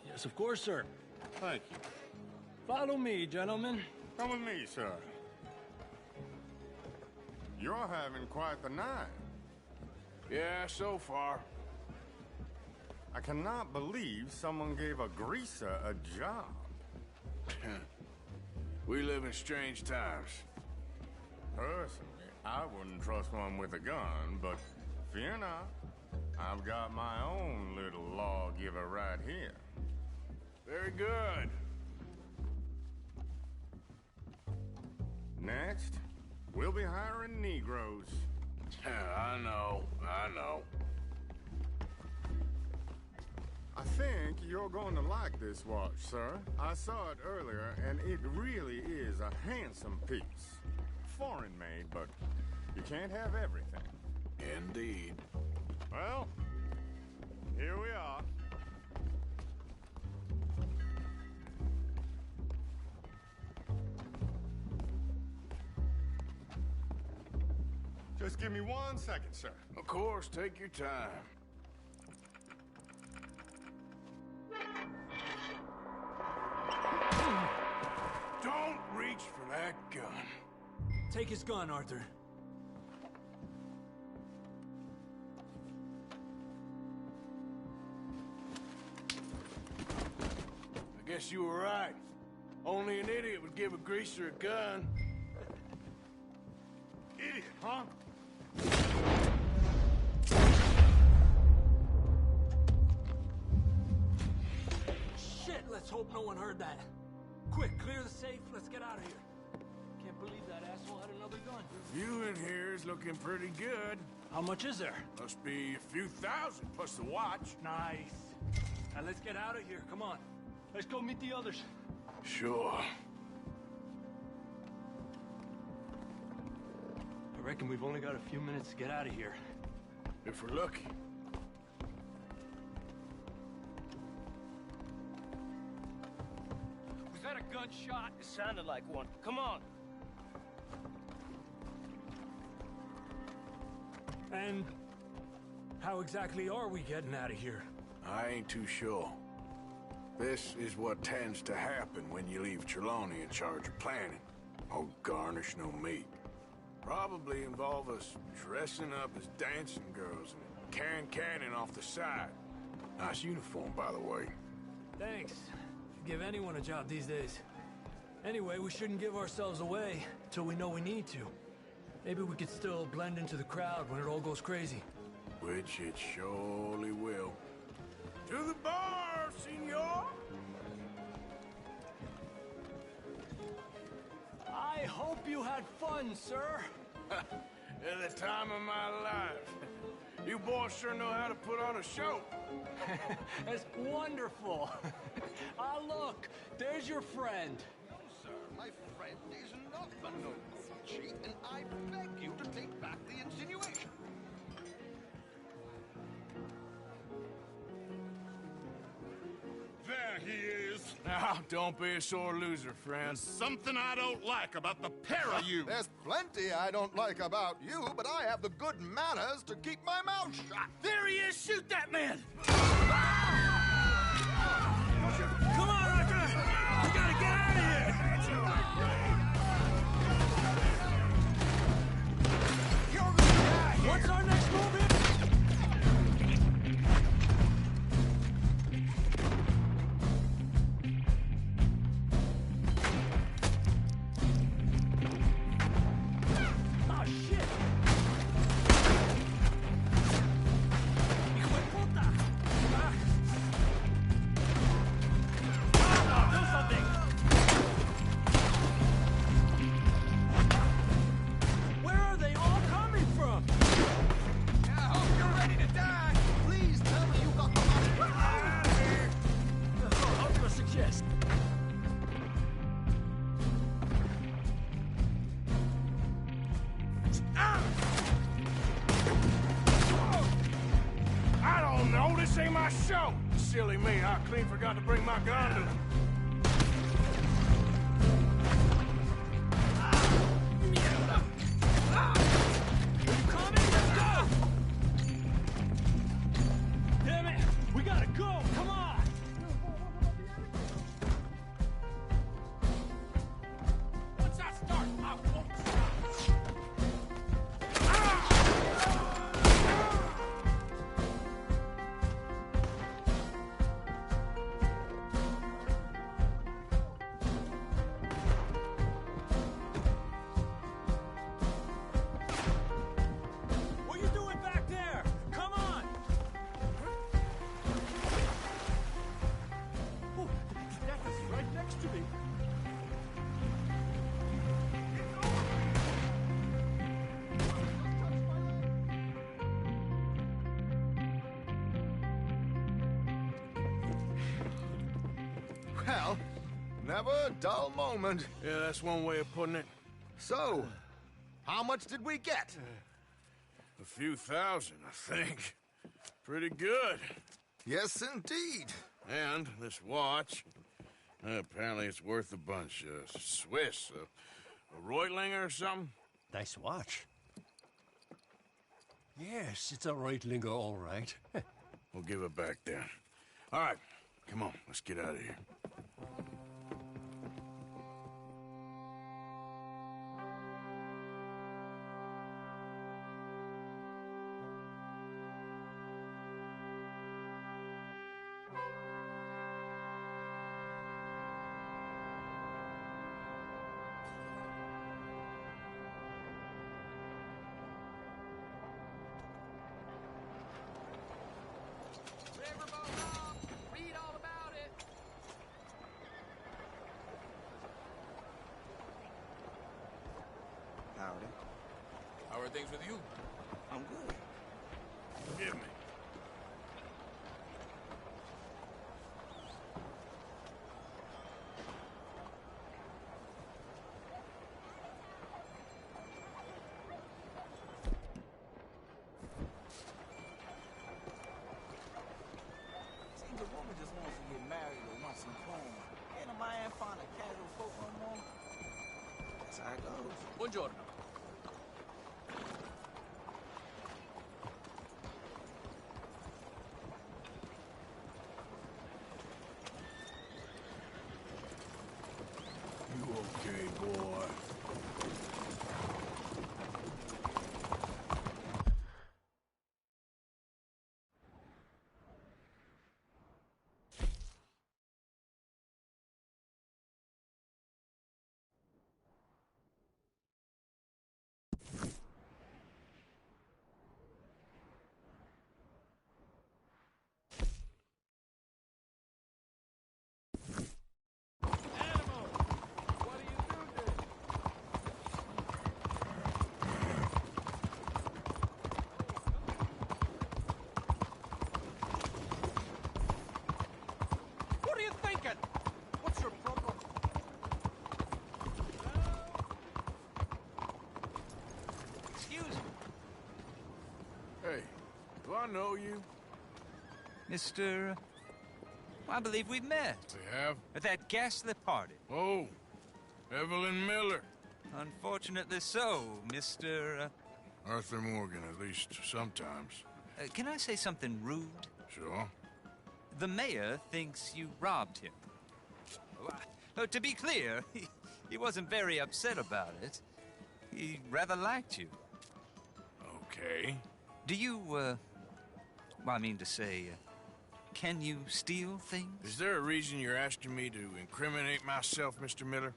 Yes, of course, sir. Thank you. Follow me, gentlemen. Come with me, sir. You're having quite the night. Yeah, so far. I cannot believe someone gave a greaser a job. We live in strange times. Personally, I wouldn't trust one with a gun, but fear not. I've got my own little lawgiver right here. Very good. Next, we'll be hiring Negroes. I know. I think think you're going to like this watch, sir. I saw it earlier, and it really is a handsome piece. Foreign made, but you can't have everything. Indeed. Well, here we are. Just give me 1 second, sir. Of course, take your time. Don't reach for that gun. Take his gun, Arthur. I guess you were right. Only an idiot would give a greaser a gun. Idiot, huh? Shit, let's hope no one heard that. Quick, clear the safe, let's get out of here. Can't believe that asshole had another gun. View in here is looking pretty good. How much is there? Must be a few thousand, plus the watch. Nice. Now let's get out of here, come on. Let's go meet the others. Sure. I reckon we've only got a few minutes to get out of here. If we're lucky. Was that a gunshot? It sounded like one. Come on. And how exactly are we getting out of here? I ain't too sure. This is what tends to happen when you leave Trelawney in charge of planning. Oh, garnish no meat. Probably involve us dressing up as dancing girls and cannon off the side. Nice uniform, by the way. Thanks. Give anyone a job these days. Anyway, we shouldn't give ourselves away till we know we need to. Maybe we could still blend into the crowd when it all goes crazy. Which it surely will. To the bar, senor! I hope you had fun, sir. At the time of my life. You boys sure know how to put on a show. That's wonderful. Ah, look, there's your friend. No, sir, my friend is not a noble cheat, and I beg you to take back the insinuation. There he is. Now, don't be a sore loser, friend. There's something I don't like about the pair of you. There's plenty I don't like about you, but I have the good manners to keep my mouth shut. There he is! Shoot that man! Come on, Arthur! We gotta get out of here! What's our next move here? Oh, shit! Hijo de puta! Do something! Where are they all coming from? I hope you're ready to die. Please tell me you got the money. Out of here! I was gonna suggest. I don't know, this ain't my show. Silly me, I clean forgot to bring my gun to him. Damn it! We gotta go! Come on! Once I start, I won't stop. Well, never a dull moment. Yeah, that's one way of putting it. So, how much did we get? A few thousand, I think. Pretty good. Yes, indeed. And this watch, apparently it's worth a bunch. Swiss, a Reutlinger or something? Nice watch. Yes, it's a Reutlinger, all right. We'll give it back then. All right, come on, let's get out of here. Read all about it. Howdy. How are things with you? I'm good. Forgive me. Seems a woman just wants to get married or wants some corn. Can't a man find a casual folk no more? That's how it goes. Buongiorno. You okay, boy? What are you thinking? What's your problem? Excuse me. Hey, do I know you? Mr. I believe we've met. We have? At that ghastly party. Oh, Evelyn Miller. Unfortunately so, Mr. Arthur Morgan, at least sometimes. Can I say something rude? Sure. The mayor thinks you robbed him. To be clear, he wasn't very upset about it. He rather liked you. Okay. Do you, well, I mean to say, can you steal things? Is there a reason you're asking me to incriminate myself, Mr. Miller?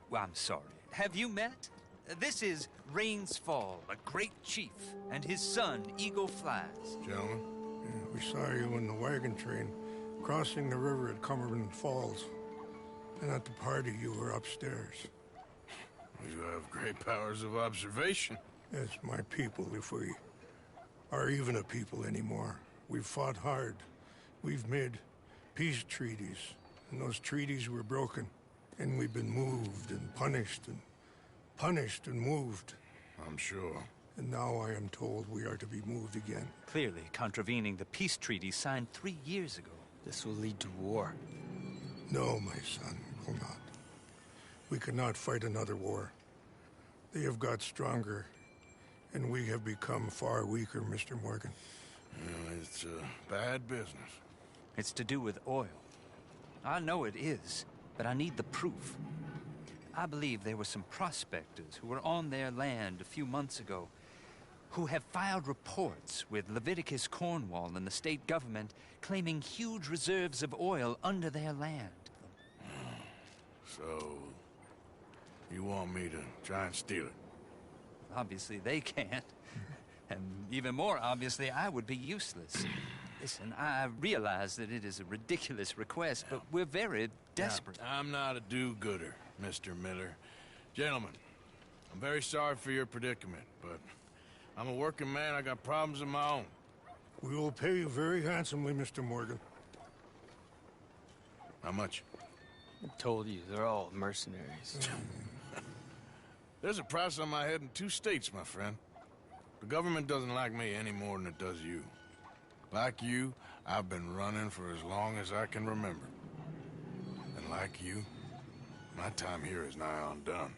Well, I'm sorry. Have you met? This is Rains Fall, a great chief, and his son, Eagle Flies. Gentlemen? We saw you in the wagon train crossing the river at Cumberland Falls. And at the party, you were upstairs. You have great powers of observation. Yes, my people, if we are even a people anymore. We've fought hard. We've made peace treaties. And those treaties were broken. And we've been moved and punished and punished and moved. I'm sure. And now I am told we are to be moved again. Clearly contravening the peace treaty signed 3 years ago. This will lead to war. No, my son, it will not. We cannot fight another war. They have got stronger, and we have become far weaker, Mr. Morgan. Well, it's bad business. It's to do with oil. I know it is, but I need the proof. I believe there were some prospectors who were on their land a few months ago who have filed reports with Leviticus Cornwall and the state government claiming huge reserves of oil under their land. So, you want me to try and steal it? Obviously they can't. And even more obviously, I would be useless. Listen, I realize that it is a ridiculous request, but we're very desperate. Now, I'm not a do-gooder, Mr. Miller. Gentlemen, I'm very sorry for your predicament, but I'm a working man. I got problems of my own. We will pay you very handsomely, Mr. Morgan. How much? I told you, they're all mercenaries. There's a price on my head in 2 states, my friend. The government doesn't like me any more than it does you. Like you, I've been running for as long as I can remember. And like you, my time here is nigh undone.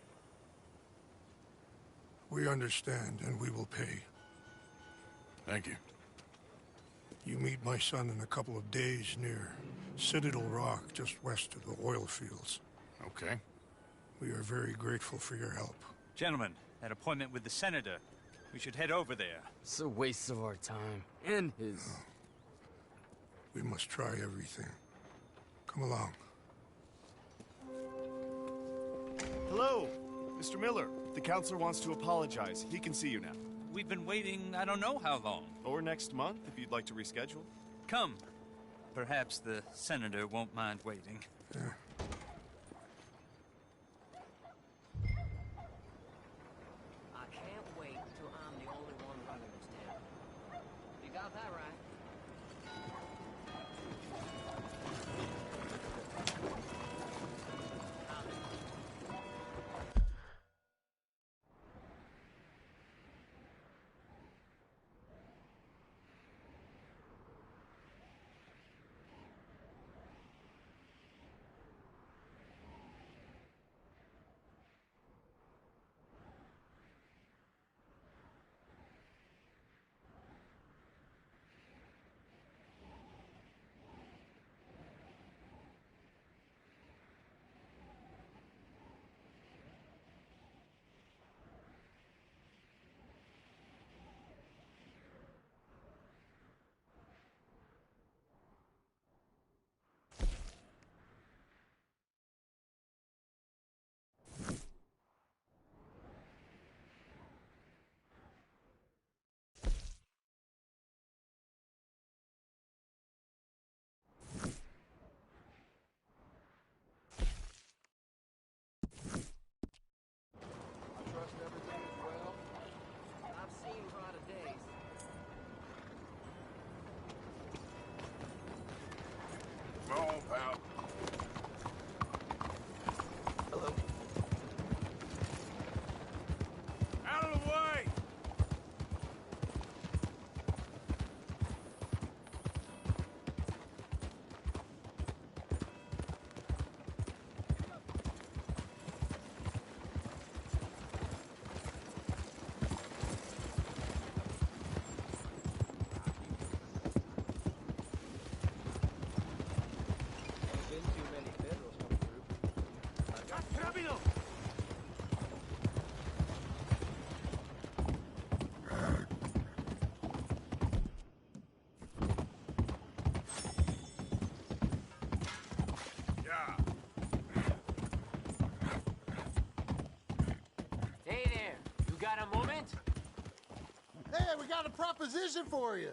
We understand, and we will pay. Thank you. You meet my son in a couple of days near Citadel Rock, just west of the oil fields. Okay. We are very grateful for your help. Gentlemen, that appointment with the senator. We should head over there. It's a waste of our time. And his. We must try everything. Come along. Hello, Mr. Miller. The counselor wants to apologize. He can see you now. We've been waiting I don't know how long. Or next month, if you'd like to reschedule. Come. Perhaps the senator won't mind waiting. I can't wait till I'm the only one running this town. You got that right. Come on, pal. Hello. Out of the way! Hey there, you got a moment? Hey, we got a proposition for you.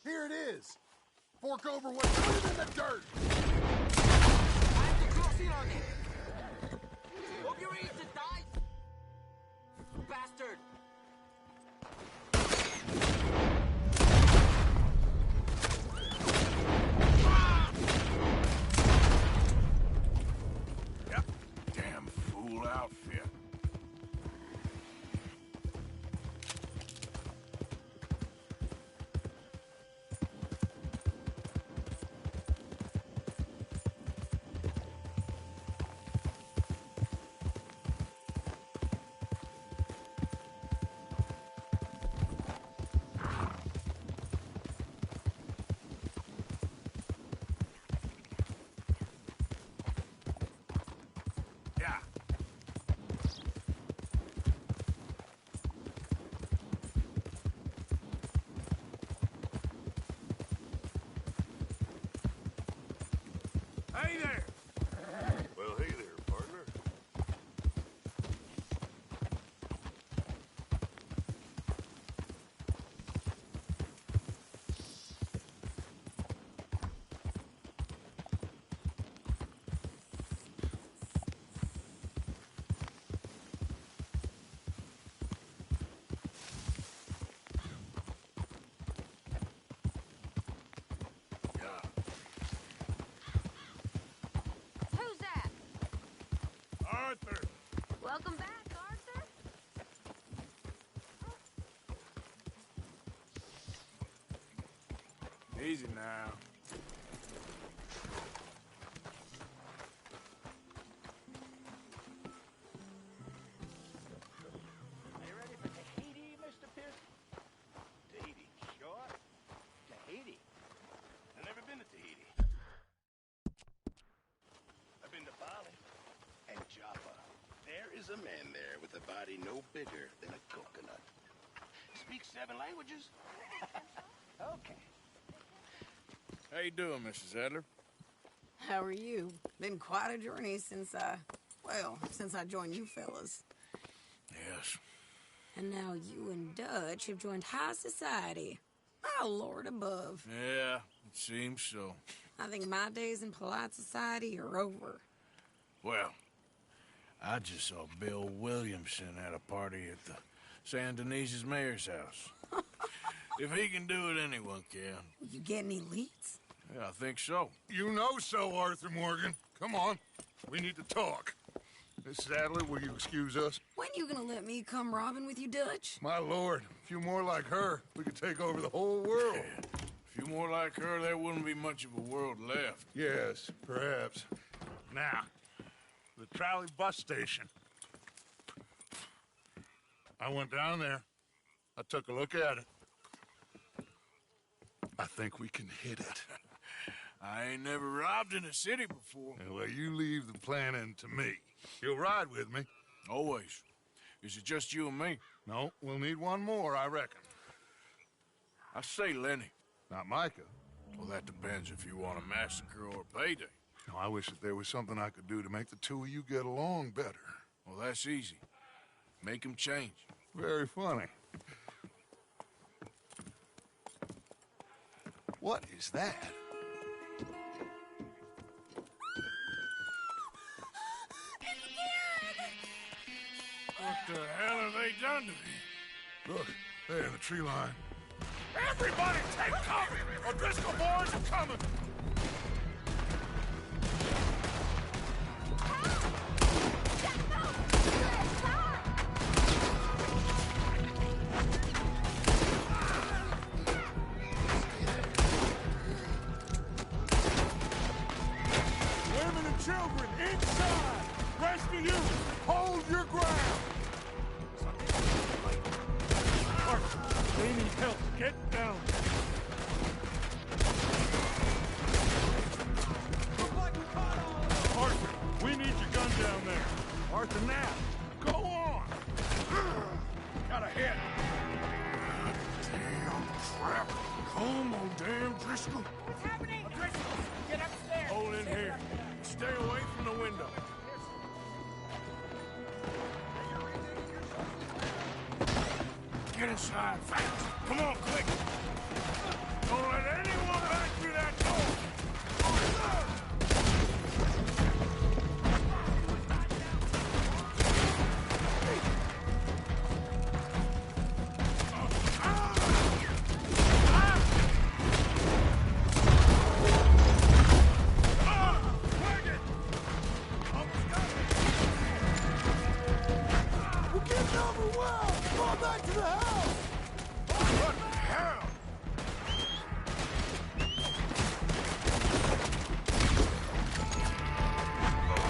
Here it is. Fork over what's good in the dirt. I have to cross in on it. Hope you're ready to die, bastard. Damn fool outfit. Hey there! Well, hey there, partner. Welcome back, Arthur. Easy now. Are you ready for Tahiti, Mr. Pierce? Tahiti, sure. Tahiti? I've never been to Tahiti. I've been to Bali and Java. There is a man there with a body no bigger than a coconut. Speaks 7 languages. Okay. How you doing, Mrs. Adler? How are you? Been quite a journey since I joined you fellas. Yes. And now you and Dutch have joined high society. My lord above. Yeah, it seems so. I think my days in polite society are over. Well, I just saw Bill Williamson at a party at the San Denise's mayor's house. If he can do it, anyone can. You get any leads? Yeah, I think so. You know so, Arthur Morgan. Come on. We need to talk. Mrs. Adler, will you excuse us? When you gonna let me come robbing with you, Dutch? My lord, a few more like her, we could take over the whole world. A few more like her, there wouldn't be much of a world left. Yes, perhaps. Now, the trolley bus station. I went down there. I took a look at it. I think we can hit it. I ain't never robbed in a city before. Well, you leave the planning to me. You'll ride with me. Always. Is it just you and me? No, we'll need one more, I reckon. I say Lenny. Not Micah. Well, that depends if you want a massacre or a payday. No, I wish that there was something I could do to make the two of you get along better. Well, that's easy. Make them change. Very funny. What is that? What the hell have they done to me? Look, there in the tree line. Everybody take cover! O'Driscoll boys are coming! Women and children, inside! Rest of you, hold your ground! Arthur, they need help. Get down. Arthur, we need your gun down there. Arthur, now. Go on. Got a hit. Damn crap. Come on, damn Driscoll. What's happening? Driscoll, get upstairs. Hold in here. Stay away from the window. Get inside fast. Come on, quick. Don't let anyone back through that door. We're getting overwhelmed. Fall back to the house. What the hell?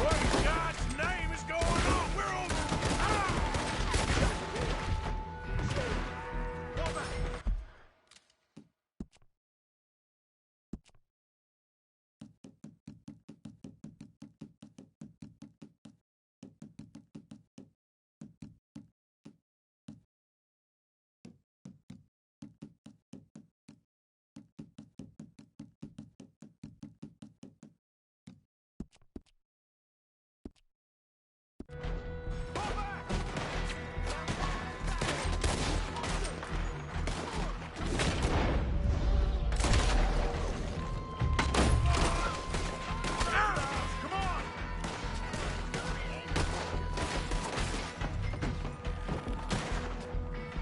What in God's name is going on? We're on...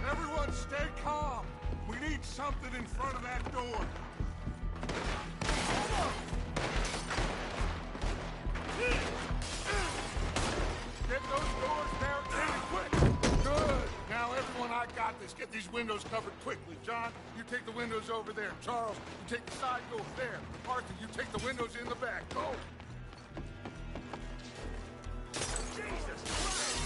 Everyone stay calm. We need something in front of that door. Get those doors barricaded. got this. Get these windows covered quickly. John, you take the windows over there. Charles, you take the side door there. Arthur, you take the windows in the back. Go! Jesus Christ!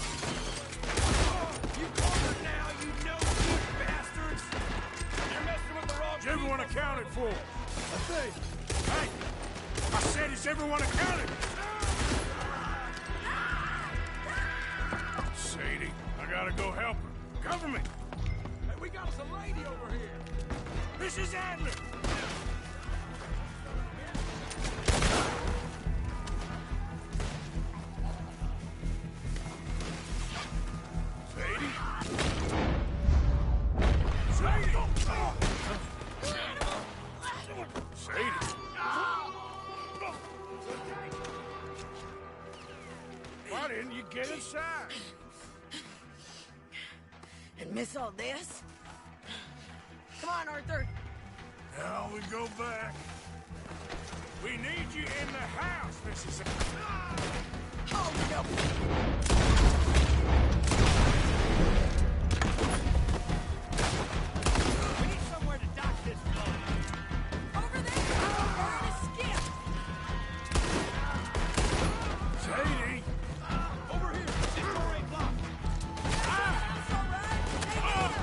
Oh, you cornered now, you no-good bastards! You're messing with the wrong. Is everyone accounted for? I think. Hey! I said, is everyone accounted? Sadie, I gotta go help her. Cover me! Hey, we got us a lady over here. This is Adler! Sadie? Sadie! Sadie! Why didn't you get inside? And miss all this? Come on, Arthur. Now we go back. We need you in the house, Mrs. Oh, no. We need somewhere to dock this boat. Over there! Burn a skip! Sadie! Over here! This door ain't locked! That's all right. Hey,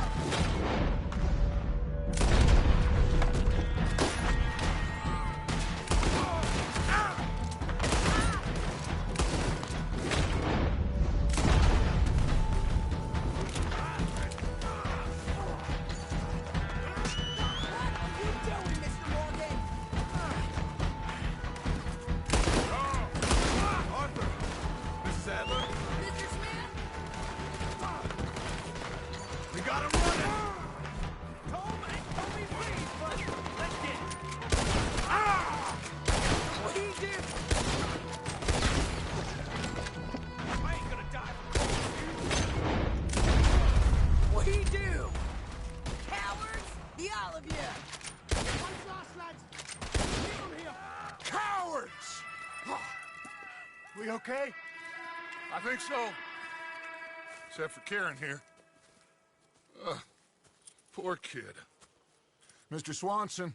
We okay? I think so. Except for Karen here. Poor kid. Mr. Swanson,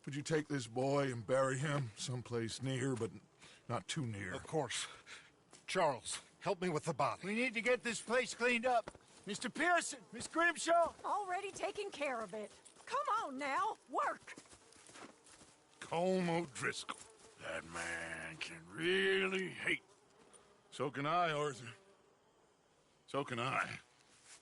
would you take this boy and bury him someplace near, but not too near? Of course. Charles, help me with the body. We need to get this place cleaned up. Mr. Pearson, Miss Grimshaw. Already taking care of it. Come on now, work. Colm O'Driscoll. That man can really hate. So can I, Arthur. So can I.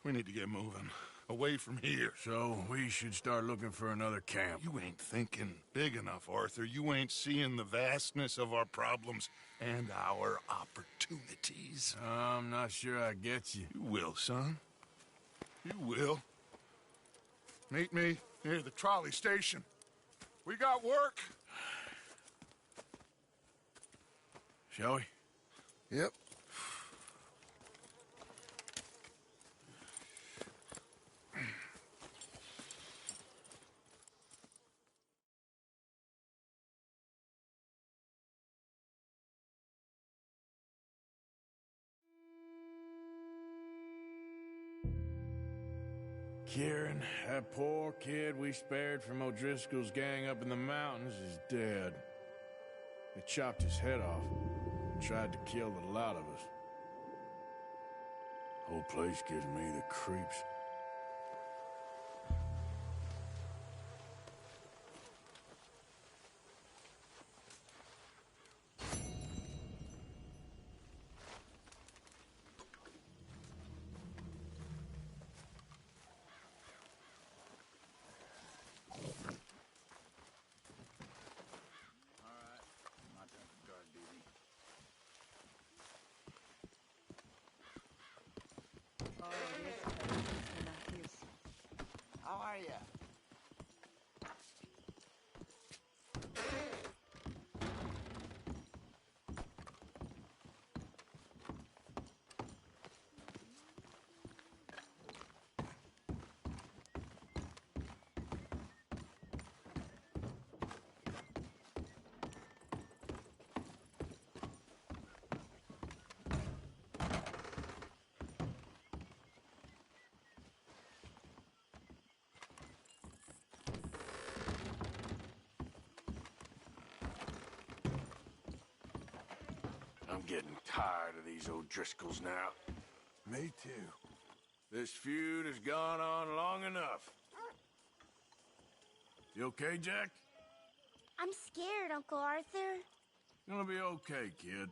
We need to get moving. Away from here. So we should start looking for another camp. You ain't thinking big enough, Arthur. You ain't seeing the vastness of our problems and our opportunities. I'm not sure I get you. You will, son. You will. Meet me near the trolley station. We got work. Shall we? Yep. Kieran, that poor kid we spared from O'Driscoll's gang up in the mountains is dead. They chopped his head off and tried to kill the lot of us. Whole place gives me the creeps. How are ya? getting tired of these O'Driscolls now. Me too. This feud has gone on long enough. You okay, Jack? I'm scared, Uncle Arthur. Gonna be okay, kid.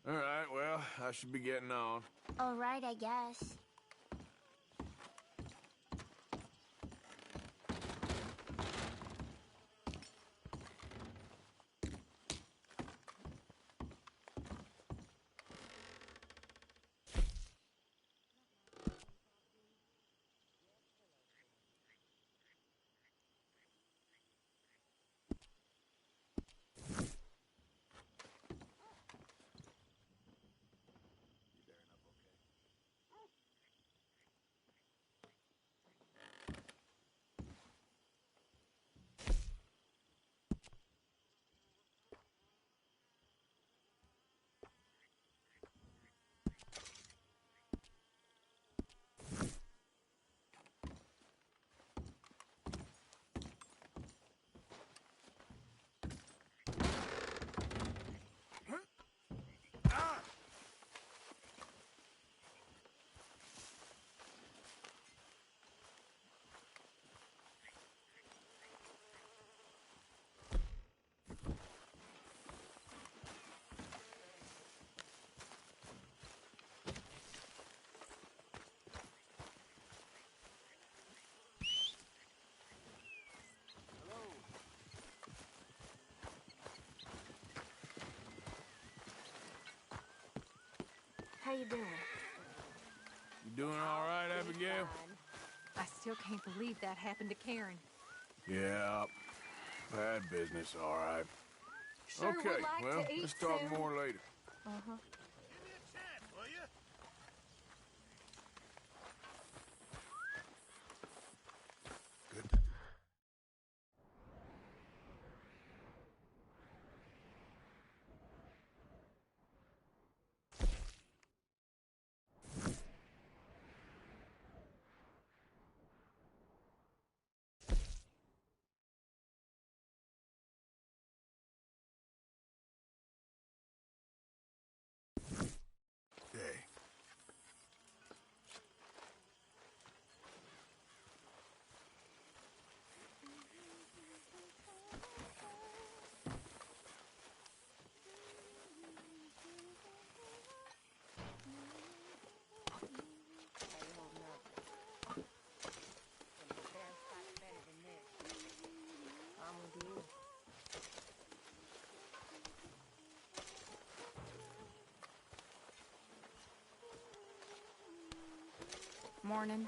All right, well, I should be getting on. All right, I guess. How you doing? You doing all right, Abigail? I still can't believe that happened to Karen. Yeah, bad business, all right. Sure would Okay, like well, to eat let's talk soon. more later. Uh-huh. Hey. Morning.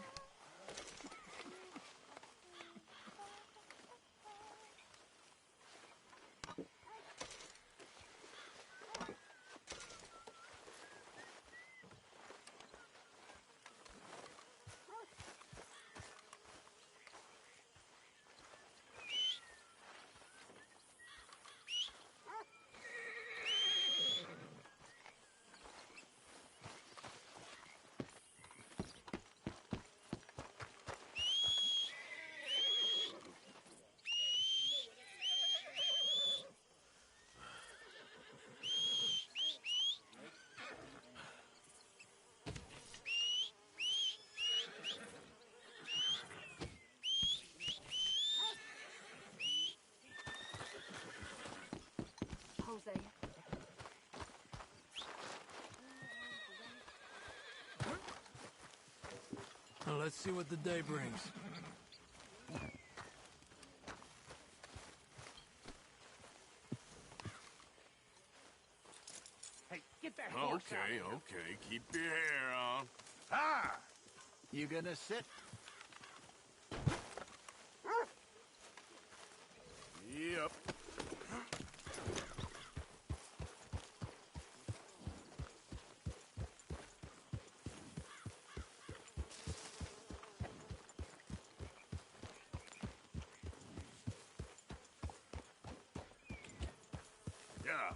Hosea. Now let's see what the day brings. Hey, get that horse out of here. Okay, keep your hair on. Ah! You gonna sit? Yep. Yeah.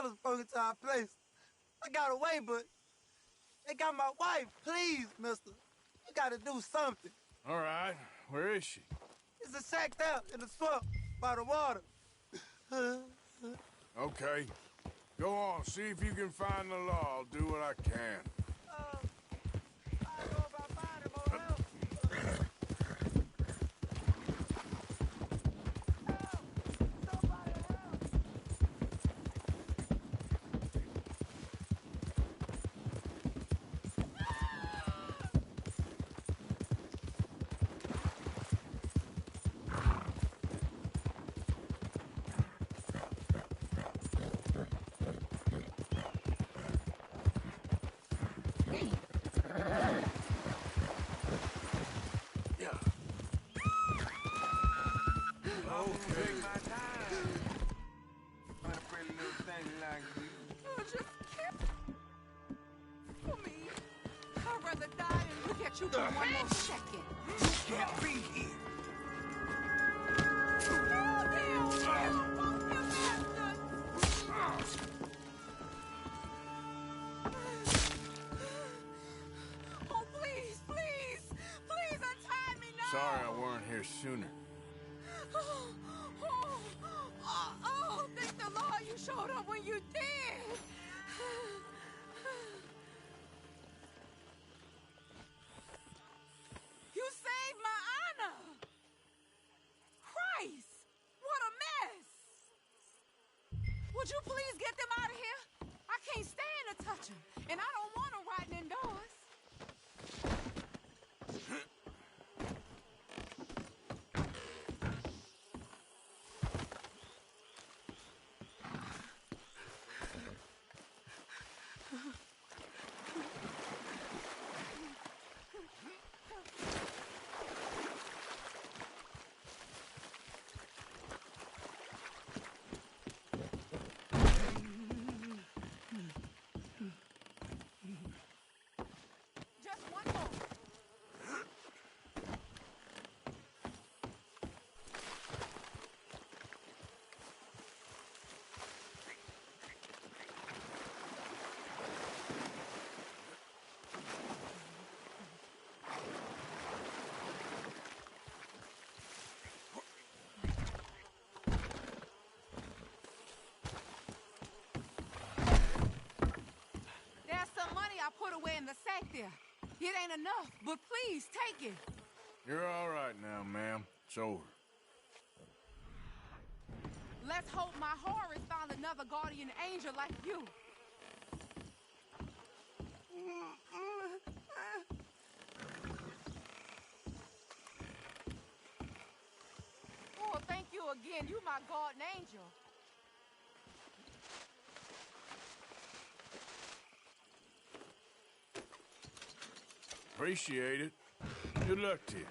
fellas broke into our place. I got away, but they got my wife. Please, mister. You gotta do something. All right, where is she? It's a shack there in the swamp by the water. Okay. Go on, see if you can find the law. I'll do what I can. You for one more second. You can't be here. Oh, please, please, please untie me now. Sorry I weren't here sooner. Thank the Lord you showed up when you did. You saved my honor! Christ! What a mess! Would you please get them out of here? I can't stand to touch them, and I don't want them riding indoors. I put away in the sack there. It ain't enough, but please take it. You're all right now, ma'am. It's over. Let's hope my Horus found another guardian angel like you. Oh, thank you again. You my guardian angel. Appreciate it. Good luck to you.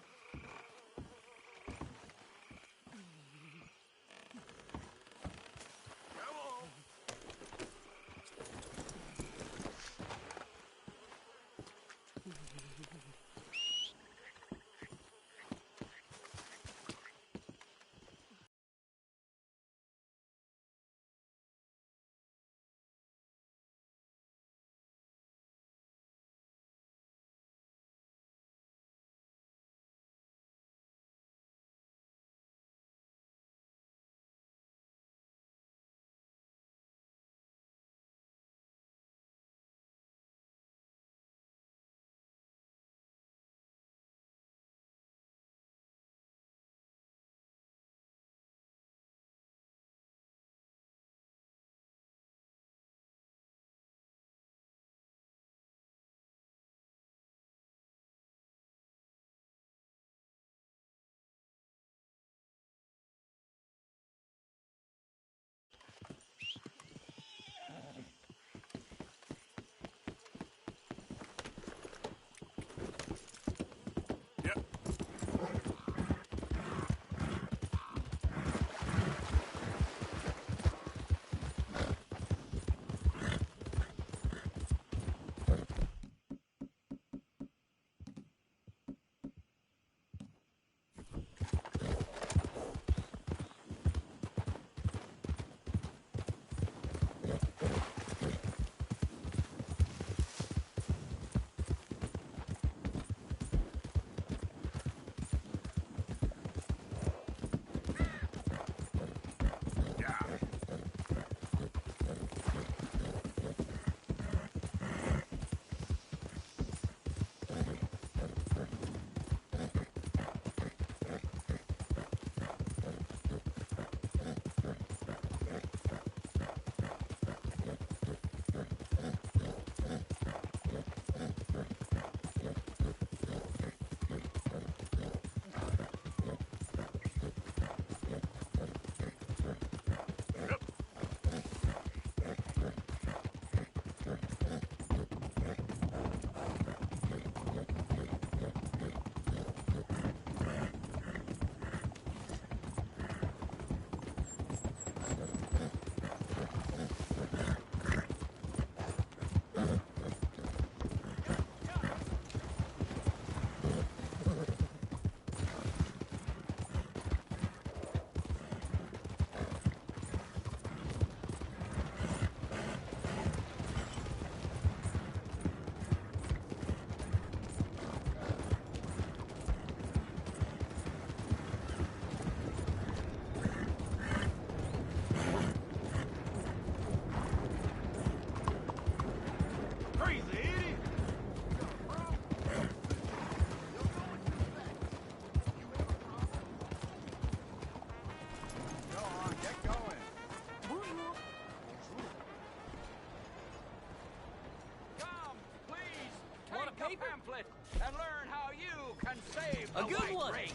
pamphlet and learn how you can save A the good white one. race.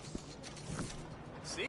See?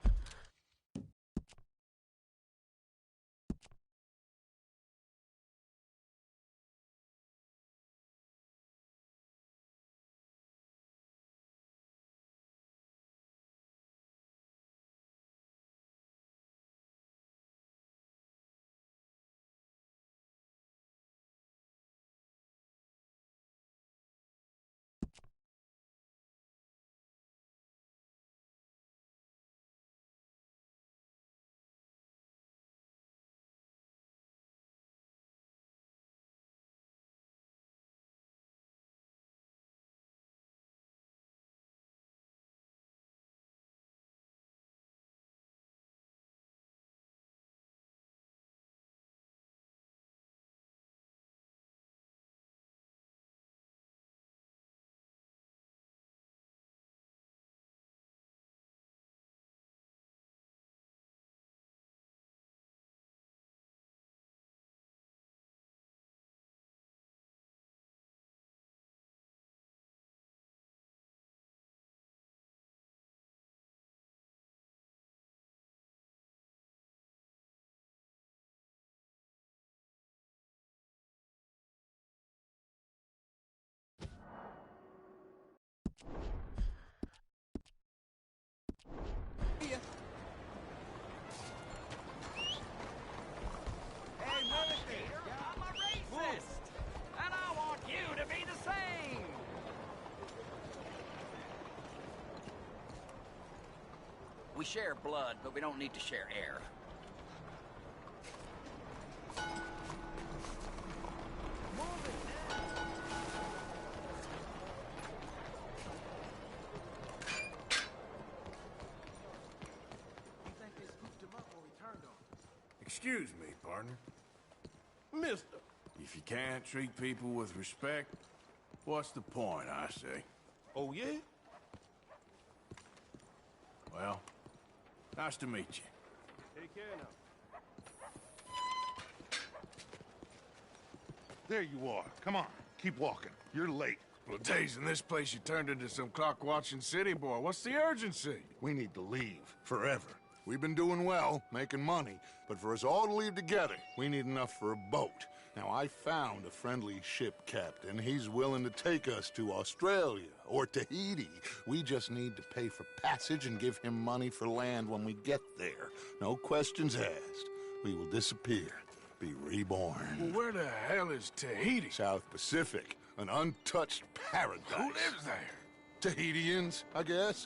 Hey, Military, I'm a racist, and I want you to be the same. We share blood, but we don't need to share air. Excuse me, partner. Mister. If you can't treat people with respect, what's the point, I say? Oh, yeah? Well, nice to meet you. Take care now. There you are. Come on, keep walking. You're late. Well, days in this place, you turned into some clock-watching city boy. What's the urgency? We need to leave. Forever. We've been doing well, making money, but for us all to leave together, we need enough for a boat. Now, I found a friendly ship captain. He's willing to take us to Australia or Tahiti. We just need to pay for passage and give him money for land when we get there. No questions asked. We will disappear, be reborn. Well, where the hell is Tahiti? South Pacific, an untouched paradise. Who lives there? Tahitians, I guess.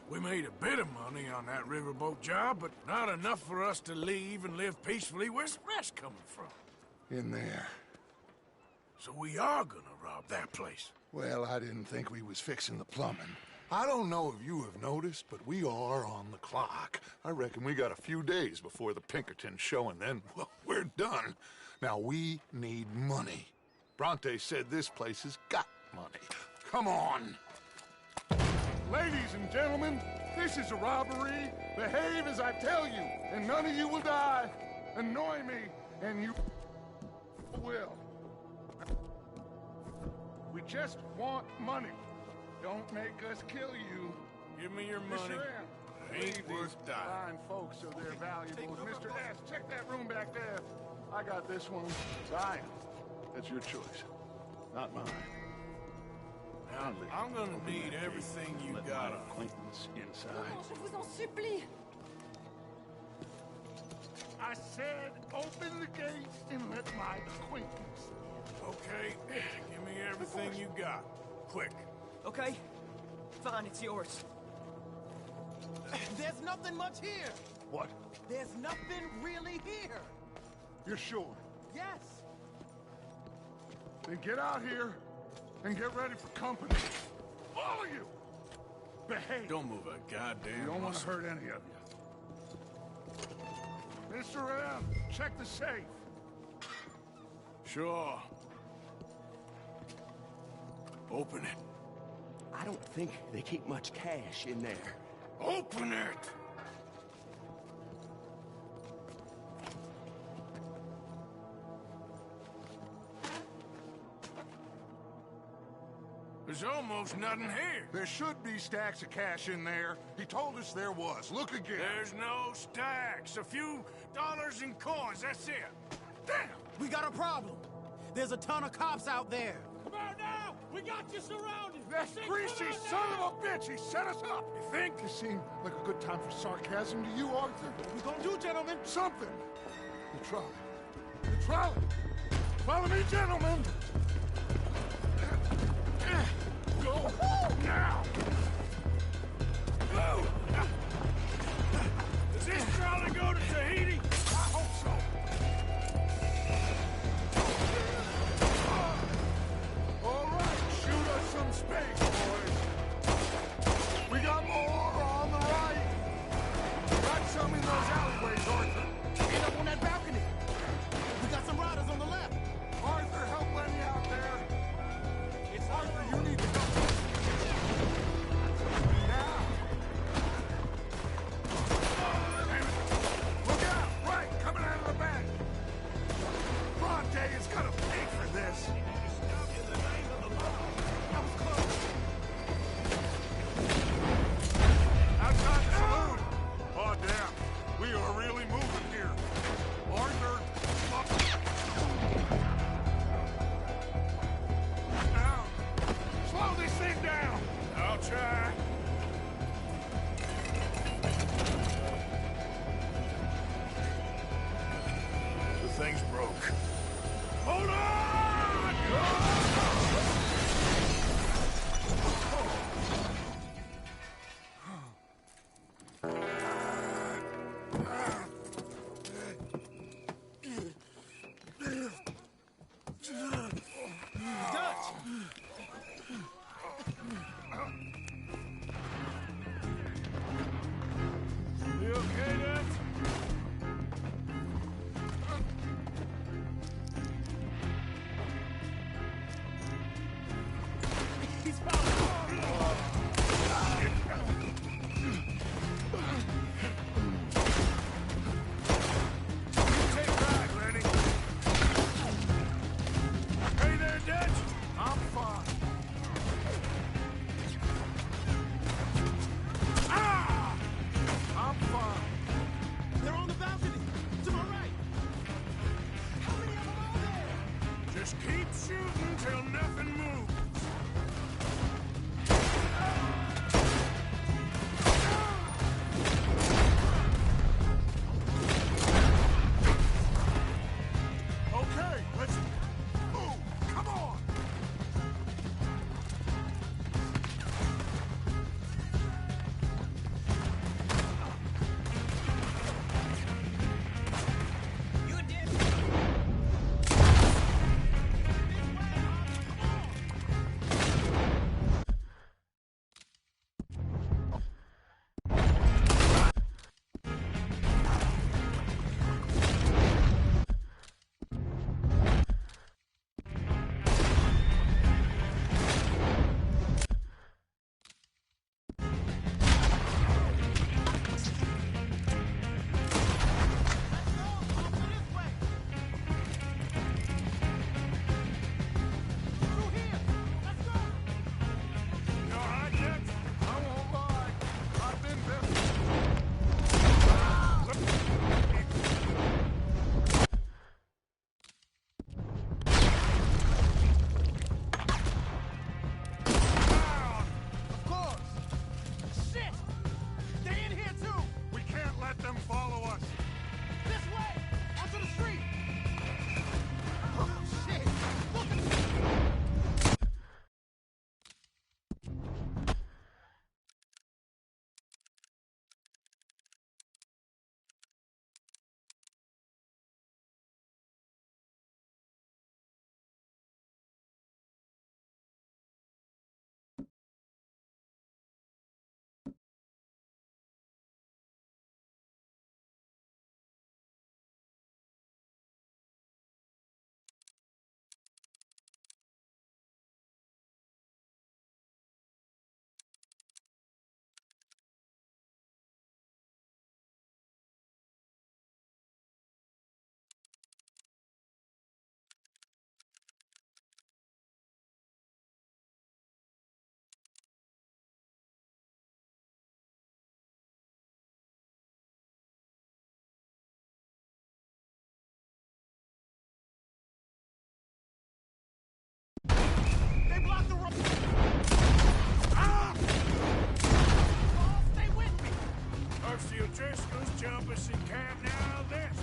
We made a bit of money on that riverboat job, but not enough for us to leave and live peacefully. Where's the rest coming from? In there. So we are gonna rob that place. Well, I didn't think we was fixing the plumbing. I don't know if you have noticed, but we are on the clock. I reckon we got a few days before the Pinkerton show, and then, well, we're done. Now, we need money. Bronte said this place has got money. Come on! Ladies and gentlemen, this is a robbery. Behave as I tell you, and none of you will die. Annoy me, and you will. We just want money. Don't make us kill you. Give me your money. Mr. M, Ain't leave worth these dying. fine folks so they're valuables. Mr. S, check that room back there. I got this one. Ryan, that's your choice, not mine. Now, I'm gonna need everything you got on. Acquaintance inside. Je vous en supplie. I said, open the gates and let my acquaintance. Okay, give me everything you got. Quick. Okay. Fine, it's yours. There's nothing much here. What? There's nothing really here. You're sure? Yes. Then get out here and get ready for company. All of you! Behave! Don't move a goddamn You don't want to muscle. hurt any of you. Mr. M, check the safe. Sure. Open it. I don't think they keep much cash in there. Open it! There's almost nothing here. There should be stacks of cash in there. He told us there was. Look again. There's no stacks. A few dollars in coins, that's it. Damn! We got a problem. There's a ton of cops out there. Come out now! We got you surrounded! That greasy son of a bitch! He set us up! You think? This seemed like a good time for sarcasm to you, Arthur. What we gonna do, gentlemen? Something! The trolley. The trolley! Follow me, gentlemen! Go now! Go! Does this trolley go to Tahiti? I hope so. All right, shoot us some space, boys. We got more on the right. Got some in those alleyways, Arthur. And up on that balcony. We got some riders on the left. Arthur, help Lenny out there. It's Arthur, you need to help. Now. Look out! Right, coming out of the back. Bronte is gonna pay for this. That was close. Outside the saloon. Oh, damn. We are really moving here. Arthur, now, slow this thing down. I'll try. The thing's broke. Hold on! Dutch! You okay, Dutch? He's following. Take right, Lenny. Hey there, Dutch. I'm fine. Ah! I'm fine. They're on the balcony. To my right. How many of them are there? Just keep shooting till nothing moves. embassy camp now, this.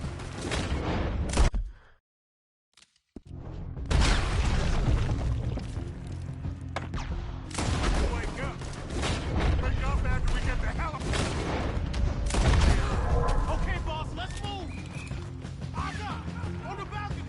Wake up. Wake up after we get the hell up. Okay, boss, let's move. Aga, on the balcony.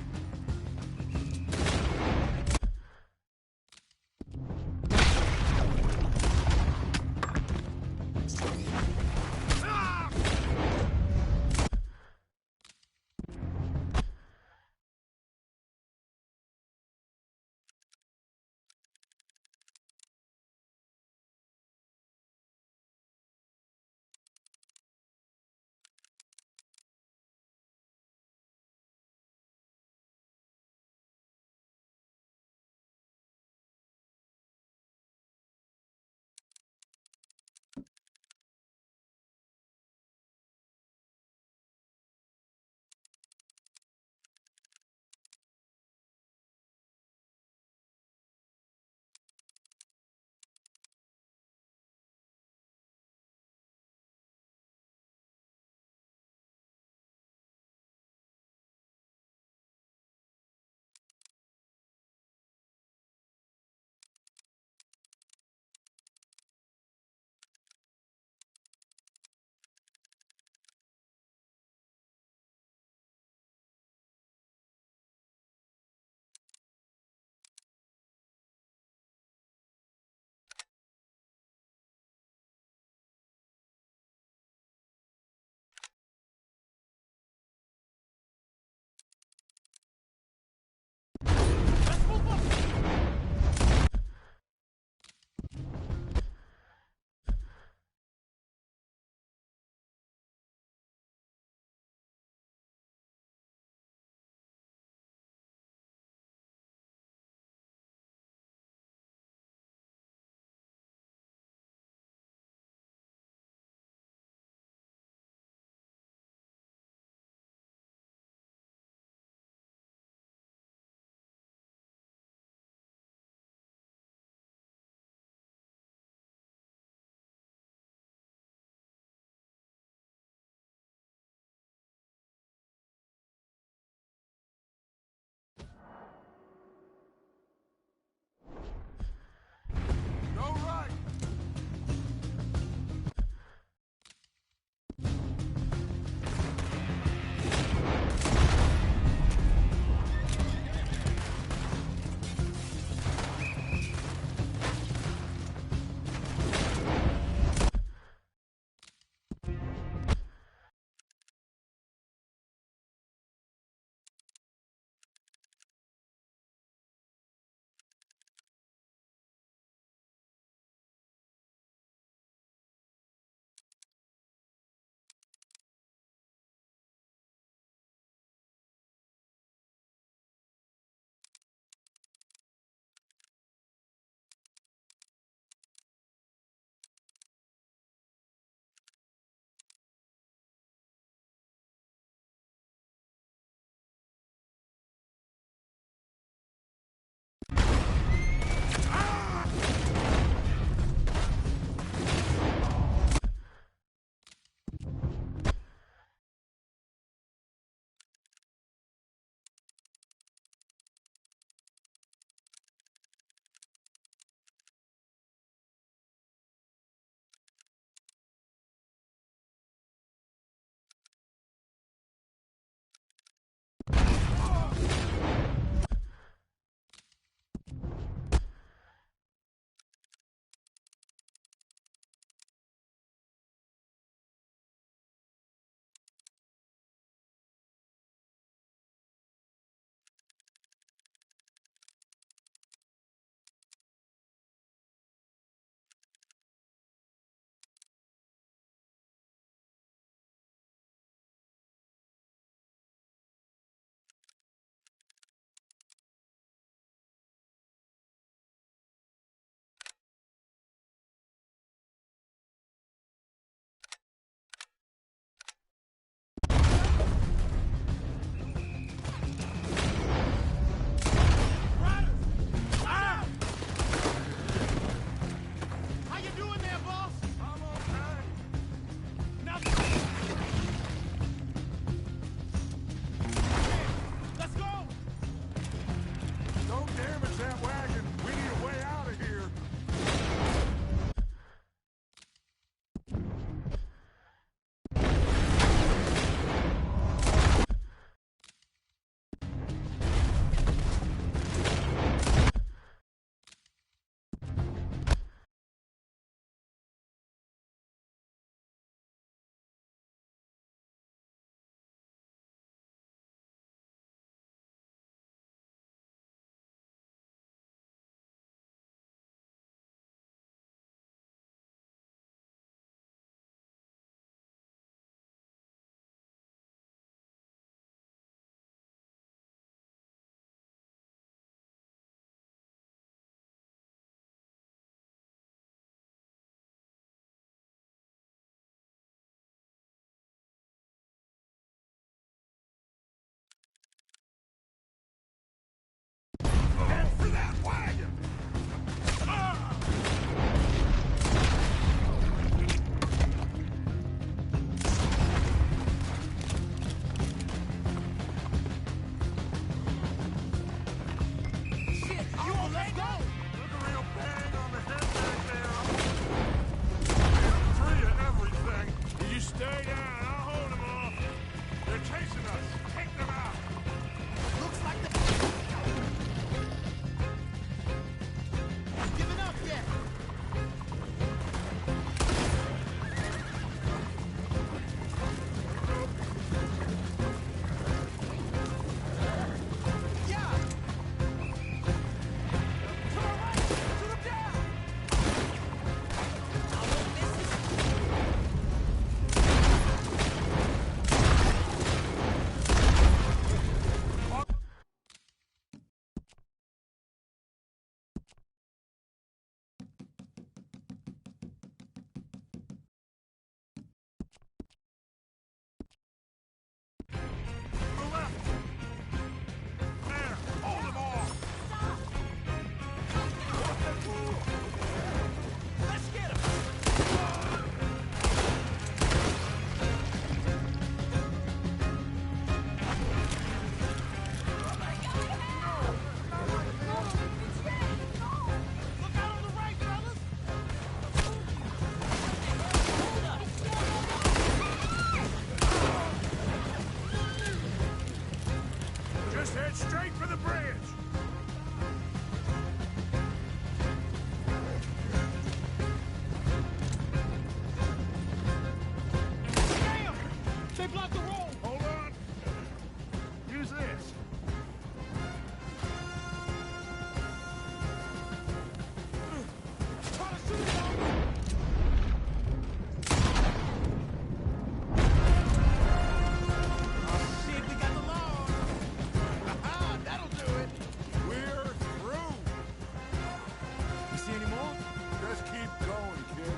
Just keep going, kid.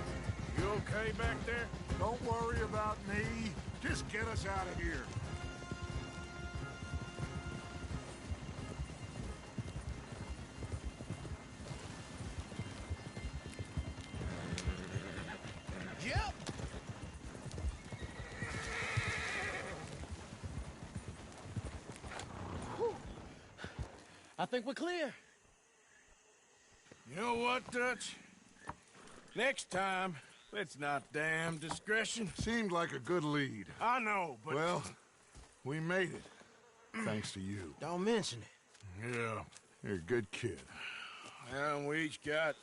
You okay back there? Don't worry about me. Just get us out of here. Yep. Whew. I think we're clear. You know what, Dutch? Next time, let's not damn discretion. Seemed like a good lead. I know, but... Well, we made it. Thanks to you. Don't mention it. Yeah, you're a good kid. And we each got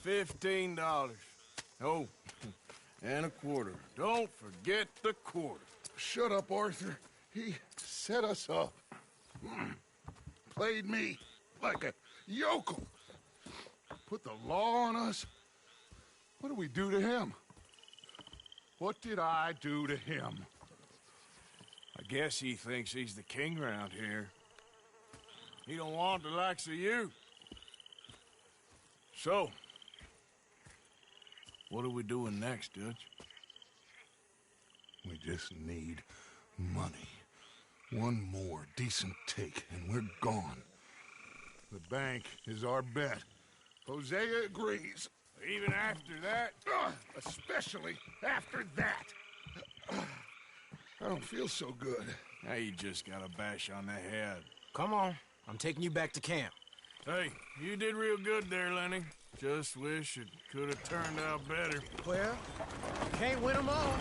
$15. Oh, and a quarter. Don't forget the quarter. Shut up, Arthur. He set us up. Played me like a yokel. Put the law on us. What did we do to him? What did I do to him? I guess he thinks he's the king around here. He don't want the likes of you. So, what are we doing next, Dutch? We just need money. One more decent take, and we're gone. The bank is our bet. Hosea agrees. Even after that? Especially after that. I don't feel so good. Now you just got a bash on the head. Come on. I'm taking you back to camp. Hey, you did real good there, Lenny. Just wish it could have turned out better. Well, can't win them all.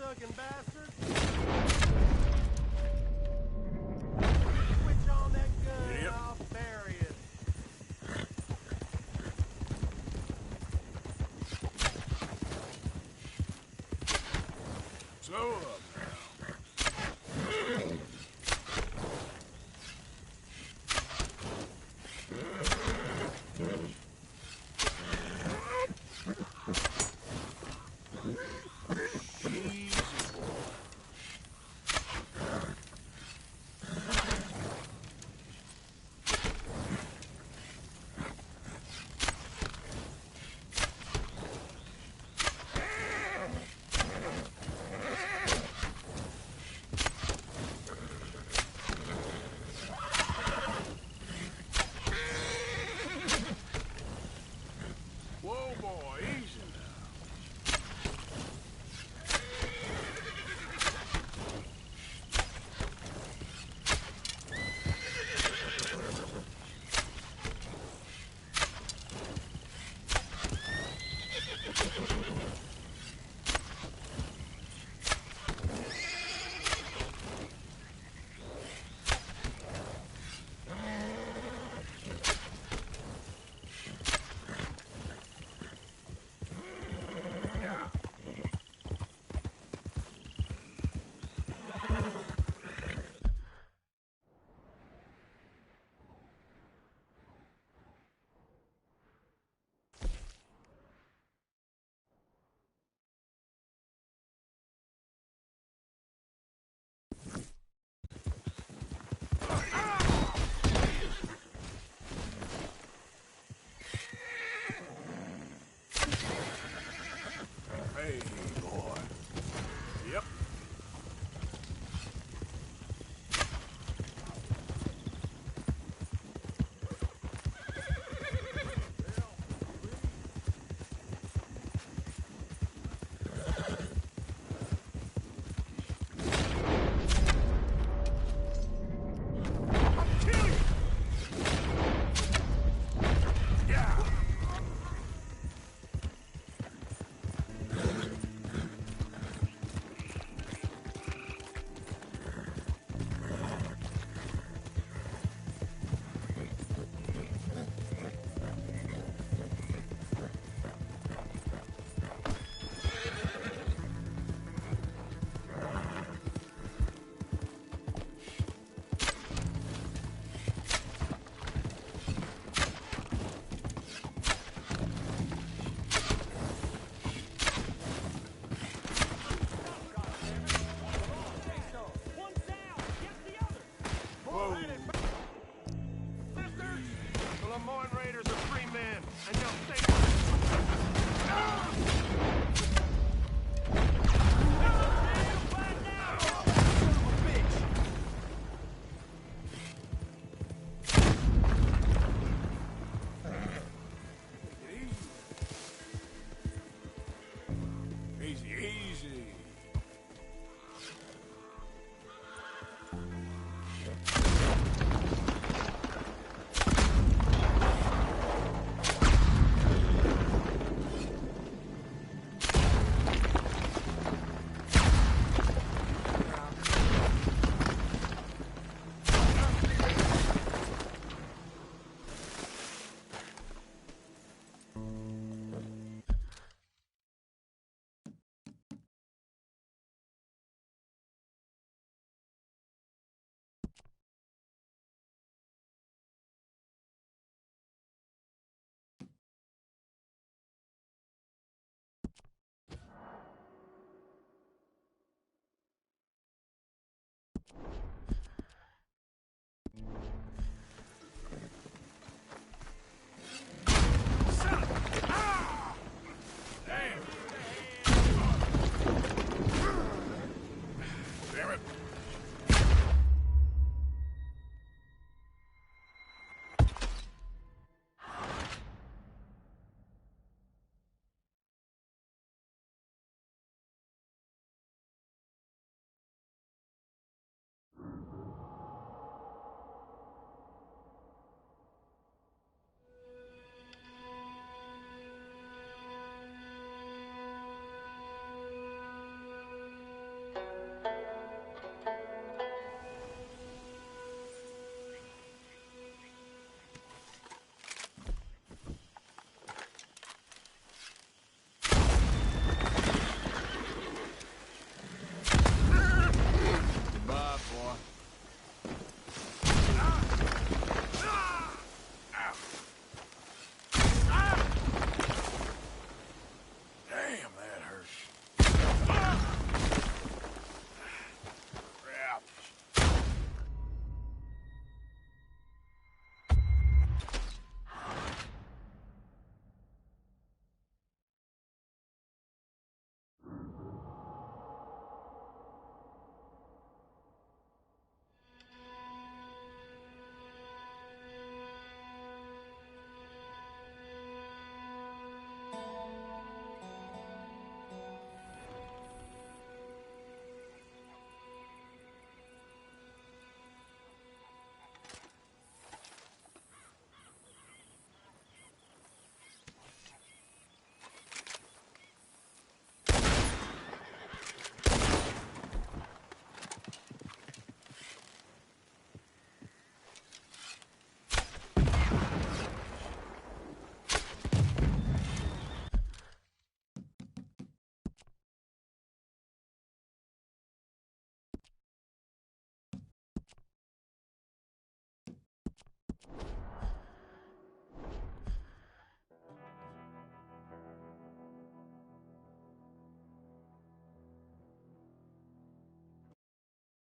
looking bastard. Switch on that gun and I'll bury it. So,